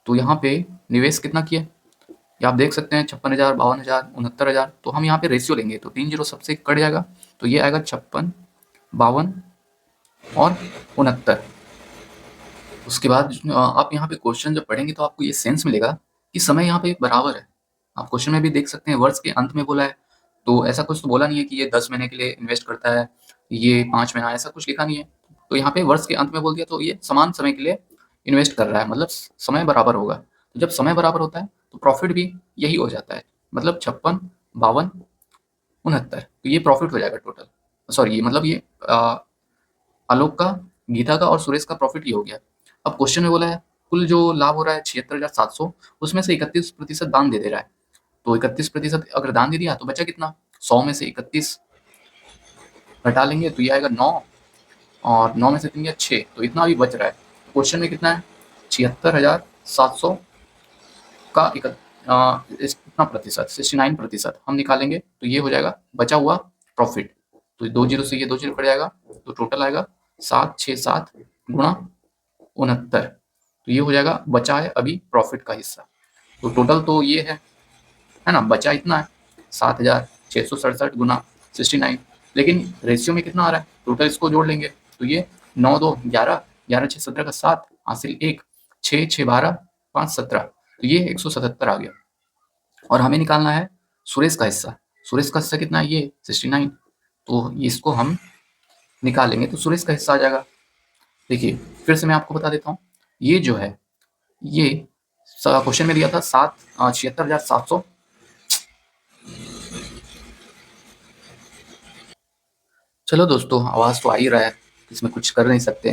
तो यहाँ पे निवेश कितना किया, ये आप देख सकते हैं 56,000, 52,000, 69,000। तो हम यहाँ पे रेशियो लेंगे, तो 3 जीरो सबसे कट जाएगा, तो ये आएगा 56, 52 और 69। उसके बाद आप यहाँ पे क्वेश्चन जब पढ़ेंगे तो आपको ये सेंस मिलेगा कि समय यहाँ पे बराबर है। आप क्वेश्चन में भी देख सकते हैं वर्ष के अंत में बोला है, तो ऐसा कुछ तो बोला नहीं है कि ये 10 महीने के लिए इन्वेस्ट करता है, ये 5 महीना, ऐसा कुछ लिखा नहीं है। तो यहाँ पे वर्ष के अंत में बोल दिया, तो ये समान समय के लिए इन्वेस्ट कर रहा है, मतलब समय बराबर होगा। तो जब समय बराबर होता है तो प्रॉफिट भी यही हो जाता है, मतलब 56, 52, 69। तो ये प्रॉफिट हो जाएगा टोटल। सॉरी, ये मतलब ये आलोक का, गीता का और सुरेश का प्रॉफिट ये हो गया। अब क्वेश्चन में बोला है कुल जो लाभ हो रहा है 76,700, उसमें से 31% दान दे दे रहा है। तो 31% अगर दान दे दिया तो बचा कितना? 100 में से 31 घटा लेंगे तो ये आएगा 9, और 9 में से 3 या 6, तो इतना भी बच रहा है। क्वेश्चन में कितना है? 76,700 का इतना प्रतिशत 69% हम निकालेंगे, तो ये हो जाएगा बचा हुआ प्रॉफिट। तो 2 जीरो से ये 2 जीरो कट जाएगा, तो टोटल आएगा 767 गुणा 69। तो ये हो जाएगा बचा है अभी प्रॉफिट का हिस्सा। तो टोटल तो ये है ना, बचा इतना है 7,667 गुना 69। लेकिन रेशियो में कितना आ रहा है, टोटल इसको जोड़ लेंगे, तो ये 9 2 11, 11 6 17 का 7 हासिल 1, 6 6 12, 5 17, तो ये 177 आ गया। और हमें निकालना है सुरेश का हिस्सा। सुरेश का हिस्सा कितना है? ये 69। तो इसको हम निकालेंगे तो सुरेश का हिस्सा आ जाएगा। देखिए फिर से मैं आपको बता देता हूँ, ये जो है ये क्वेश्चन में दिया था 76,700। चलो दोस्तों, आवाज़ तो आ ही रहा है, इसमें कुछ कर नहीं सकते।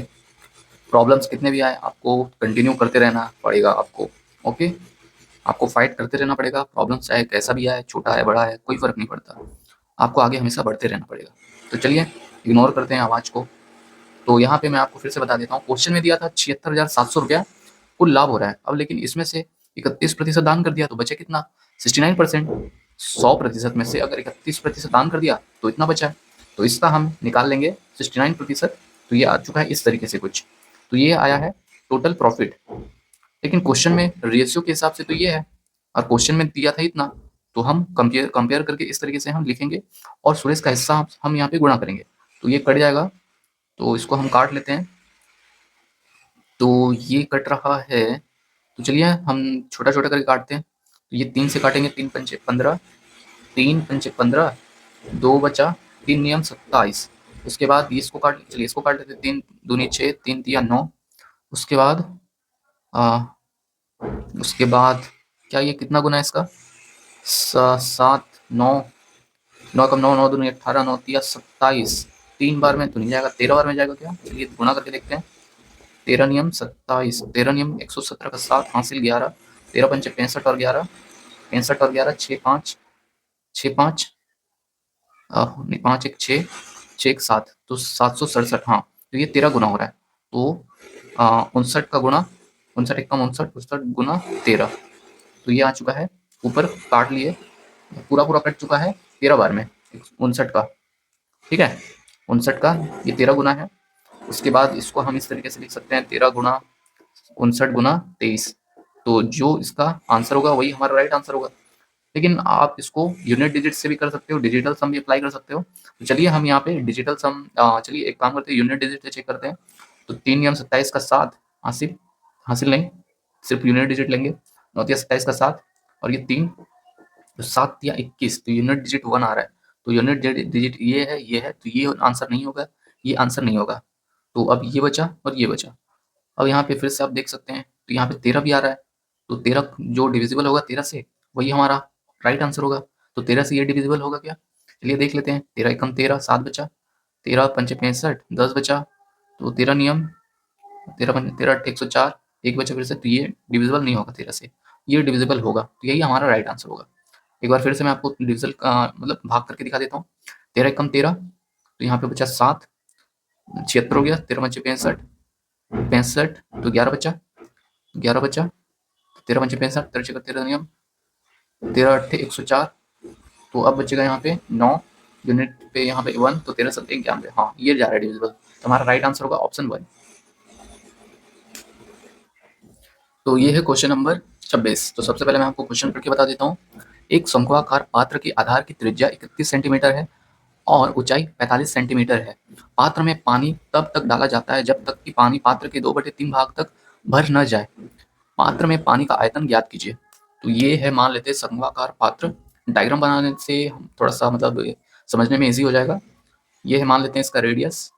प्रॉब्लम्स कितने भी आए आपको कंटिन्यू करते रहना पड़ेगा आपको। ओके, आपको फाइट करते रहना पड़ेगा। प्रॉब्लम्स चाहे कैसा भी आए, छोटा है बड़ा है, कोई फ़र्क नहीं पड़ता, आपको आगे हमेशा बढ़ते रहना पड़ेगा। तो चलिए इग्नोर करते हैं आवाज़ को। तो यहाँ पे मैं आपको फिर से बता देता हूँ, क्वेश्चन में दिया था 76,700 रुपया कुल लाभ हो रहा है। अब लेकिन इसमें से 31% दान कर दिया तो बचा कितना? 69%। 100% में से अगर 31% दान कर दिया तो इतना बचा है, तो इसका हम निकाल लेंगे 69%। तो ये आ चुका है इस तरीके से कुछ, तो ये आया है टोटल प्रॉफिट। लेकिन क्वेश्चन में रेशियो के हिसाब से तो ये है, और क्वेश्चन में दिया था इतना, तो हम कंपेयर करके इस तरीके से हम लिखेंगे, और सुरेश का हिस्सा हम यहाँ पे गुणा करेंगे, तो ये कट जाएगा। तो इसको हम काट लेते हैं, तो ये कट रहा है। तो चलिए हम छोटा छोटा करके काटते हैं। तो ये 3 से काटेंगे, 3 पंचे 15, 3 पंचे 15, 2 बचा, 3 नियम 27। उसके बाद इसको काट, चलिए इसको काट लेते हैं, 3 दूनी 6, 3 तिया 9, उसके बाद आ, उसके बाद क्या ये कितना गुना है इसका? 7, 9, 9 कम 9, 9 दूनी 18, 9 तिया 27। 3 बार में तो नहीं जाएगा, 13 बार में जाएगा क्या? चलिए गुणा करके देखते हैं। 13 नियम 27, 13 नियम 117 का 7 हासिल 11, 13 पंचे 65 और 11, 65 और 11 6 5, 6 5 नहीं 5 1 6, 6 1 7, तो 767। हाँ, तो ये 13 गुना हो रहा है। तो 59 का गुणा 59 1 59, 59 गुना 13, तो ये आ चुका है। ऊपर काट लिए, पूरा पूरा कट चुका है 13 बार में 59 का। ठीक है, 59 का ये 13 गुना है। उसके बाद इसको हम इस तरीके से लिख सकते हैं 13 गुना 59 गुना 23। तो जो इसका आंसर होगा वही हमारा राइट आंसर होगा। लेकिन आप इसको यूनिट डिजिट से भी कर सकते हो, डिजिटल सम भी अप्लाई कर सकते हो। तो चलिए हम यहाँ पे डिजिटल सम, चलिए एक काम करते हैं, यूनिट डिजिट से चेक करते हैं। तो 3 नियम 27 का 7 हासिल, हासिल नहीं, सिर्फ यूनिट डिजिट लेंगे। 9 तिया 27 का 7 और ये 3, तो 7 तिया 21, तो यूनिट डिजिट 1 आ रहा है। तो यूनिट डिजिट ये है, तो ये आंसर नहीं होगा, ये आंसर नहीं होगा। तो अब ये बचा और ये बचा। अब यहाँ पे फिर से आप देख सकते हैं, तो यहाँ पे 13 भी आ रहा है। तो 13 जो डिविजिबल होगा 13 से, वही हमारा राइट आंसर होगा। तो 13 से ये डिविजिबल होगा क्या? चलिए देख लेते हैं। 13 एकम 13, 7 बचा, 13 पंचे 65, 10 बचा। तो 13 नियम 13 पंचे 13 अट्ठे 104, एक बचा फिर से, तो ये डिविजिबल नहीं होगा 13 से, ये डिविजिबल होगा। तो यही हमारा राइट आंसर होगा। एक बार फिर से मैं आपको डिविजल मतलब भाग करके दिखा देता हूँ। 13 एकम 13, तो यहाँ पे बचा 7, 76 हो गया, 13 पंचे 65, 65 तो 11 बचा, 11 बचा, 13 पंचे 65, 13 छक्के 13 नियम, 13 अट्ठे 104। तो अब बचेगा यहाँ पे 9, यूनिट पे यहाँ पे 1, तो 13 सत्ते 91। हाँ, ये जा रहा है डिविजिबल। तो हमारा राइट आंसर होगा ऑप्शन 1। तो ये है क्वेश्चन नंबर 26। तो सबसे पहले मैं आपको क्वेश्चन पढ़ के बता देता हूँ। एक शंक्वाकार पात्र के आधार की त्रिज्या 31 सेंटीमीटर है और ऊंचाई 45 सेंटीमीटर है। पात्र में पानी तब तक डाला जाता है जब तक कि पानी पात्र के 2/3 भाग तक भर न जाए। पात्र में पानी का आयतन ज्ञात कीजिए। तो ये है, मान लेते हैं शंक्वाकार पात्र। डायग्राम बनाने से थोड़ा सा मतलब समझने में इजी हो जाएगा। ये है, मान लेते हैं इसका रेडियस,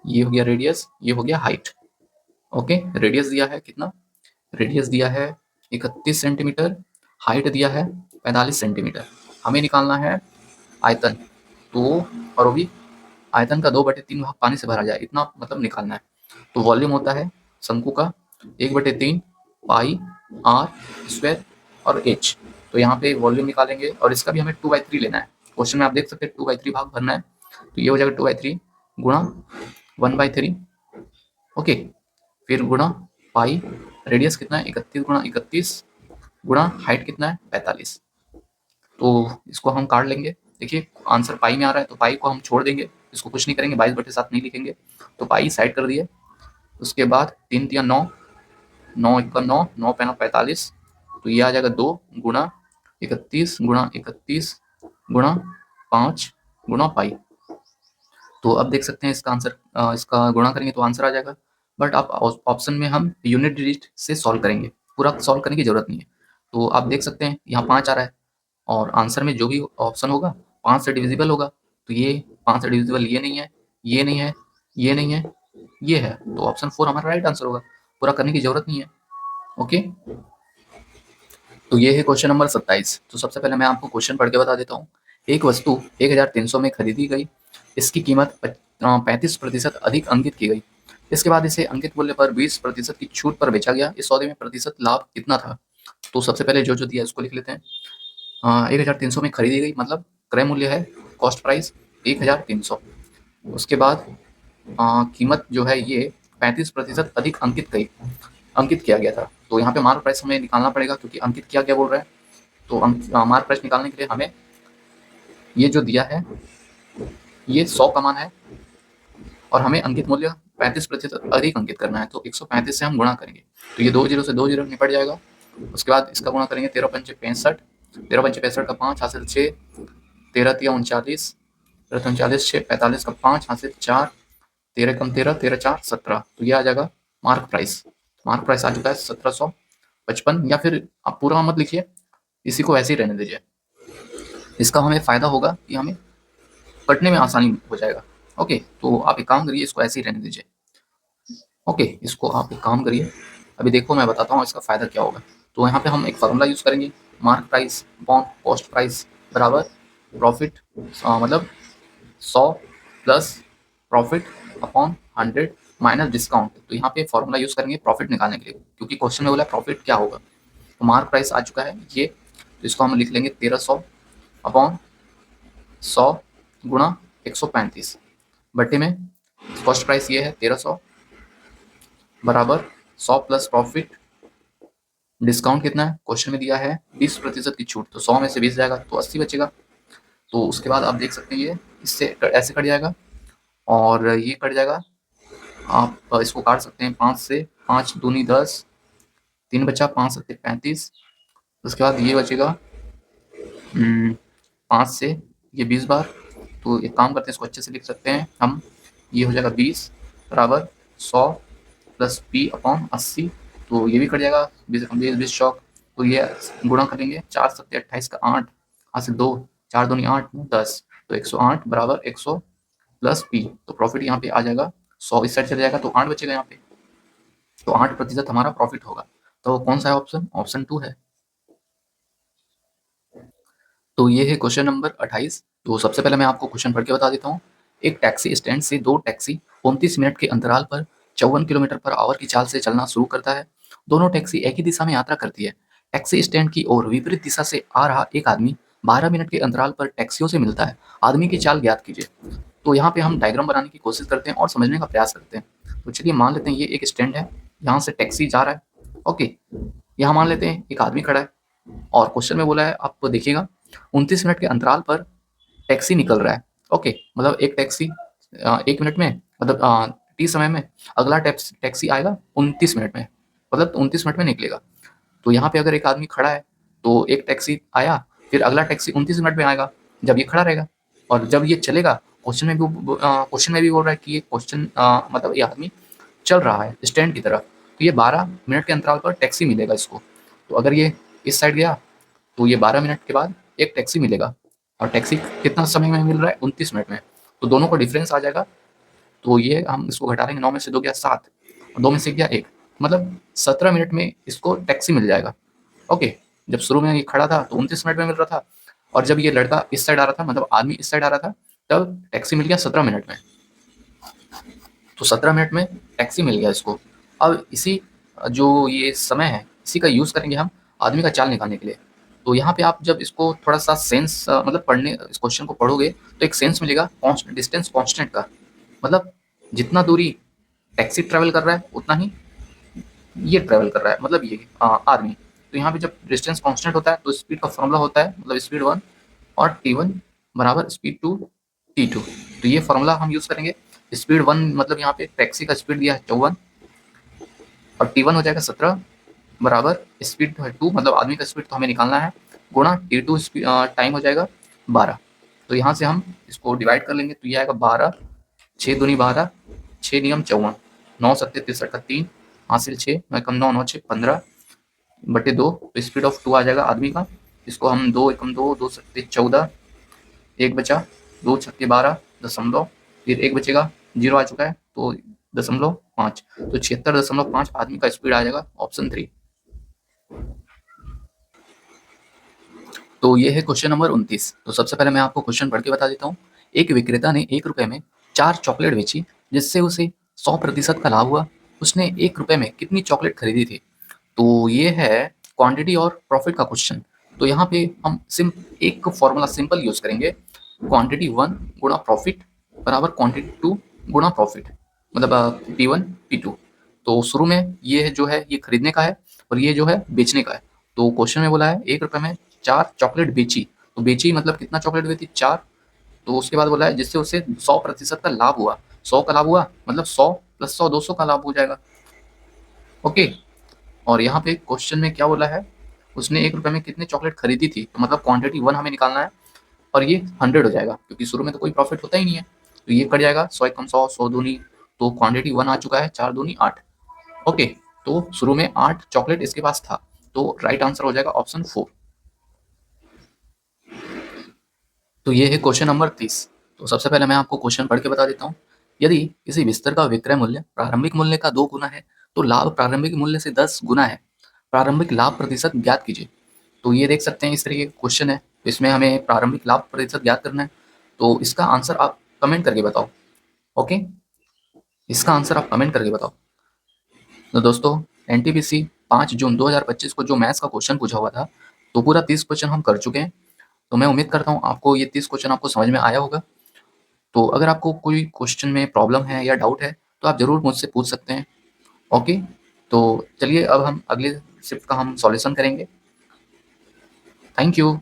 ये हो गया रेडियस, ये हो गया हाइट। ओके, रेडियस दिया है कितना? रेडियस दिया है 31 सेंटीमीटर, हाइट दिया है 45 सेंटीमीटर। हमें निकालना है आयतन। तो और वो भी आयतन का 2/3 भाग पानी से भरा जाए, इतना मतलब निकालना है। तो वॉल्यूम होता है शंकु का 1/3 पाई आर स्क्वायर और एच। तो यहाँ पे वॉल्यूम निकालेंगे और इसका भी हमें 2/3 लेना है। क्वेश्चन में आप देख सकते हैं 2/3 भाग भरना है। तो ये हो जाएगा 2/3 गुणा 1/3। ओके, फिर गुणा पाई, रेडियस कितना है 31 गुणा 31 गुणा हाइट कितना है 45। तो इसको हम काट लेंगे। देखिए आंसर पाई में आ रहा है, तो पाई को हम छोड़ देंगे, इसको कुछ नहीं करेंगे, 22/7 नहीं लिखेंगे। तो पाई साइड कर दिए। उसके बाद 3 तिया 9, 9 एक 9, 9 पैना 45। तो ये आ जाएगा 2 गुणा 31 गुणा 31 गुणा 5 गुणा पाई। तो अब देख सकते हैं इसका आंसर, इसका गुणा करेंगे तो आंसर आ जाएगा। बट आप ऑप्शन में हम यूनिट डिजिट से सॉल्व करेंगे, पूरा सॉल्व करने की जरूरत नहीं है। तो आप देख सकते हैं यहाँ 5 आ रहा है और आंसर में जो भी ऑप्शन होगा 5 से डिविजिबल होगा। तो ये 5 से डिविजिबल ये नहीं है, ये नहीं है, ये नहीं है, ये है। तो ऑप्शन 4 हमारा राइट आंसर होगा, पूरा करने की जरूरत नहीं है। ओके, तो ये है क्वेश्चन नंबर 27। तो सबसे पहले मैं आपको क्वेश्चन पढ़ के बता देता हूँ। एक वस्तु 1300 में खरीदी गई, इसकी कीमत 35% अधिक अंकित की गई। इसके बाद इसे अंकित मूल्य पर 20% की छूट पर बेचा गया। इस सौदे में प्रतिशत लाभ कितना था? तो सबसे पहले जो जो दिया है उसको लिख लेते हैं। 1300 में खरीदी गई मतलब क्रय मूल्य है, कॉस्ट प्राइस 1300। उसके बाद कीमत जो है ये 35% अधिक अंकित किया गया था। तो यहाँ पे मार्क प्राइस हमें निकालना पड़ेगा क्योंकि अंकित किया क्या बोल रहा है। तो मार्क प्राइस निकालने के लिए हमें ये जो दिया है ये 100 का मान है और हमें अंकित मूल्य 35% अधिक अंकित करना है। तो 135 से हम गुणा करेंगे, तो ये 2 जीरो से 2 जीरो निपट जाएगा। उसके बाद इसका गुणा करेंगे 13 पंचे 65, 13 पंचे 65 का 5 हासिल 6, 13 तिया 39, 39 6 45 का 5 हासिल 4, 13 कम 13, 13 4 17। तो ये आ जाएगा मार्क प्राइस। मार्क प्राइस आ चुका है 1755। या फिर आप पूरा मत लिखिए, इसी को ऐसे ही रहने दीजिए। इसका हमें फायदा होगा कि हमें कटने में आसानी हो जाएगा। ओके, तो आप एक काम करिए, इसको ऐसे ही रहने दीजिए। ओके, इसको आप एक काम करिए, अभी देखो मैं बताता हूँ इसका फ़ायदा क्या होगा। तो यहाँ पे हम एक फार्मूला यूज़ करेंगे, mark price upon cost price बराबर प्रॉफिट, मतलब 100 plus profit upon 100 minus discount. तो यहाँ पे फॉर्मूला यूज़ करेंगे प्रॉफिट निकालने के लिए, क्योंकि क्वेश्चन में बोला है प्रॉफिट क्या होगा। तो मार्क प्राइस आ चुका है ये, तो इसको हम लिख लेंगे 1300 अपॉन 100 गुणा 135 बट्टे में कॉस्ट प्राइस ये है 1300 बराबर 100 प्लस प्रॉफिट, डिस्काउंट कितना है क्वेश्चन में दिया है 20% की छूट, तो 100 में से 20 जाएगा तो 80 बचेगा। तो उसके बाद आप देख सकते हैं ये इससे ऐसे कट जाएगा और ये कट जाएगा। आप इसको काट सकते हैं 5 से, 5 दूनी 10, 3 बचा, 5 सत्ते 35। उसके बाद ये बचेगा 5 से ये 20 बार। तो एक काम करते हैं, इसको अच्छे से लिख सकते हैं हम, ये हो जाएगा 20 बराबर 100 प्लस पी अपॉन 80। तो ये भी कट जाएगा 20 चौक, तो ये गुणा करेंगे 4 सत्ते 28 का 8, यहाँ से 2, 4 दूनी 8 10, तो 108 बराबर 100 प्लस पी। तो प्रॉफिट यहाँ पे आ जाएगा 100 इस साइड चले जाएगा तो 8 बचेगा यहाँ पे, तो 8% हमारा प्रॉफिट होगा। तो कौन सा है ऑप्शन? ऑप्शन 2 है। तो ये है क्वेश्चन नंबर 28। तो सबसे पहले मैं आपको क्वेश्चन पढ़ के बता देता हूँ। एक टैक्सी स्टैंड से दो टैक्सी 29 मिनट के अंतराल पर 54 किलोमीटर पर आवर की चाल से चलना शुरू करता है। दोनों टैक्सी एक ही दिशा में यात्रा करती है। टैक्सी स्टैंड की ओर विपरीत दिशा से आ रहा एक आदमी 12 मिनट के अंतराल पर टैक्सियों से मिलता है। आदमी की चाल ज्ञात कीजिए। तो यहाँ पे हम डायग्राम बनाने की कोशिश करते हैं और समझने का प्रयास करते हैं। तो चलिए मान लेते हैं ये एक स्टैंड है, यहाँ से टैक्सी जा रहा है। ओके, यहाँ मान लेते हैं एक आदमी खड़ा है और क्वेश्चन में बोला है, आप देखिएगा 29 मिनट के अंतराल पर टैक्सी निकल रहा है। ओके, मतलब एक टैक्सी 1 मिनट में, मतलब टी समय में, अगला टैक्सी आएगा 29 मिनट में, मतलब 29 मिनट में निकलेगा। तो यहाँ पे अगर एक आदमी खड़ा है तो एक टैक्सी आया, फिर अगला टैक्सी 29 मिनट में आएगा जब ये खड़ा रहेगा, और जब ये चलेगा क्वेश्चन में भी बोल रहा है कि ये मतलब ये आदमी चल रहा है स्टैंड की तरफ, तो ये 12 मिनट के अंतराल पर टैक्सी मिलेगा इसको। तो अगर ये इस साइड गया तो ये 12 मिनट के बाद एक टैक्सी मिलेगा, और टैक्सी कितना समय में मिल रहा है? 29 मिनट में। तो दोनों को डिफरेंस आ जाएगा। तो ये हम इसको घटा लेंगे, 9 में से 2 गया 7, 2 में से गया 1, मतलब 17 मिनट में इसको टैक्सी मिल जाएगा। ओके, जब शुरू में ये खड़ा था तो 29 मिनट में मिल रहा था, और जब ये लड़का इस साइड आ रहा था, मतलब आदमी इस साइड आ रहा था, तब टैक्सी मिल गया 17 मिनट में। तो 17 मिनट में टैक्सी मिल गया इसको। अब इसी जो ये समय है इसी का यूज़ करेंगे हम आदमी का चाल निकालने के लिए। तो यहाँ पे आप जब इसको थोड़ा-सा सेंस मतलब पढ़ने इस क्वेश्चन को पढ़ोगे तो एक सेंस मिलेगा डिस्टेंस कांस्टेंट का। मतलब जितना दूरी टैक्सी ट्रैवल कर रहा है उतना ही ये ट्रैवल कर रहा है, मतलब ये आदमी। तो यहाँ पे जब डिस्टेंस कांस्टेंट होता है तो स्पीड का फॉर्मूला होता है, मतलब स्पीड 1 और T1 बराबर स्पीड 2 T2। तो ये फॉर्मूला हम यूज़ करेंगे। स्पीड 1 मतलब यहाँ पे टैक्सी का स्पीड दिया है 54, और T1 हो जाएगा 17 बराबर स्पीड 2, मतलब आदमी का स्पीड तो हमें निकालना है, गुणा T2 टाइम हो जाएगा 12। तो यहाँ से हम इसको डिवाइड कर लेंगे तो ये आएगा 12, 6 दूनी 12, 6 नियम 54, 9 सत्ते 63 का 3, हासिल 6, 9 एकम 9, 9 6 15 बटे 2। तो स्पीड ऑफ 2 आ जाएगा आदमी का। इसको हम 2 एकम 2, 2 सत्ते 14, 1 बचा, 2 छक्के 12 दशमलव, फिर 1 बचेगा, 0 आ चुका है तो 0.5, तो 76.5 आदमी का स्पीड आ जाएगा, ऑप्शन 3। तो ये है क्वेश्चन नंबर 29। तो सबसे पहले मैं आपको क्वेश्चन पढ़ के बता देता हूँ। एक विक्रेता ने 1 रुपए में 4 चॉकलेट बेची, जिससे उसे 100% का लाभ हुआ। उसने 1 रुपए में कितनी चॉकलेट खरीदी थी? तो ये है क्वांटिटी और प्रॉफिट का क्वेश्चन। तो यहाँ पे हम एक फॉर्मूला सिंपल यूज करेंगे, क्वांटिटी 1 गुणा प्रॉफिट बराबर क्वांटिटी 2 गुणा प्रॉफिट, मतलब P1 P2। तो शुरू में ये जो है ये खरीदने का है, और ये जो है बेचने का है। तो क्वेश्चन में बोला है 1 रुपए में 4 चॉकलेट बेची, तो बेची मतलब कितना चॉकलेट बेची? 4। तो उसके बाद बोला है जिससे उसे 100% का लाभ हुआ। 100 का लाभ हुआ मतलब 100 प्लस 100 200 का लाभ हो जाएगा। ओके, और यहाँ पे क्वेश्चन में क्या बोला है, उसने 1 रुपए में कितने चॉकलेट खरीदी थी, तो मतलब क्वांटिटी 1 हमें निकालना है, और ये 100 हो जाएगा क्योंकि शुरू में तो कोई प्रॉफिट होता ही नहीं है। तो ये कट जाएगा 100 एकम 100, 100 दूनी, तो क्वांटिटी 1 आ चुका है, 4 दूनी 8। ओके, तो शुरू में 8 चॉकलेट इसके पास था, तो राइट आंसर हो जाएगा ऑप्शन 4। तो ये है क्वेश्चन नंबर 30। तो सबसे पहले मैं आपको क्वेश्चन पढ़ के बता देता हूँ। यदि किसी विस्तर का विक्रय मूल्य प्रारंभिक मूल्य का 2 गुना है तो लाभ प्रारंभिक मूल्य से 10 गुना है। प्रारंभिक लाभ प्रतिशत ज्ञात कीजिए। तो ये देख सकते हैं इस तरीके का क्वेश्चन है, इसमें हमें प्रारंभिक लाभ प्रतिशत ज्ञात करना है। तो इसका आंसर आप कमेंट करके बताओ। ओके, इसका आंसर आप कमेंट करके बताओ। तो दोस्तों, एनटीपीसी 5 जून 2025 को जो मैथ्स का क्वेश्चन पूछा हुआ था, तो पूरा 30 क्वेश्चन हम कर चुके हैं। तो मैं उम्मीद करता हूँ आपको ये 30 क्वेश्चन आपको समझ में आया होगा। तो अगर आपको कोई क्वेश्चन में प्रॉब्लम है या डाउट है तो आप ज़रूर मुझसे पूछ सकते हैं। ओके, तो चलिए अब हम अगले शिफ्ट का हम सॉल्यूशन करेंगे। Thank you.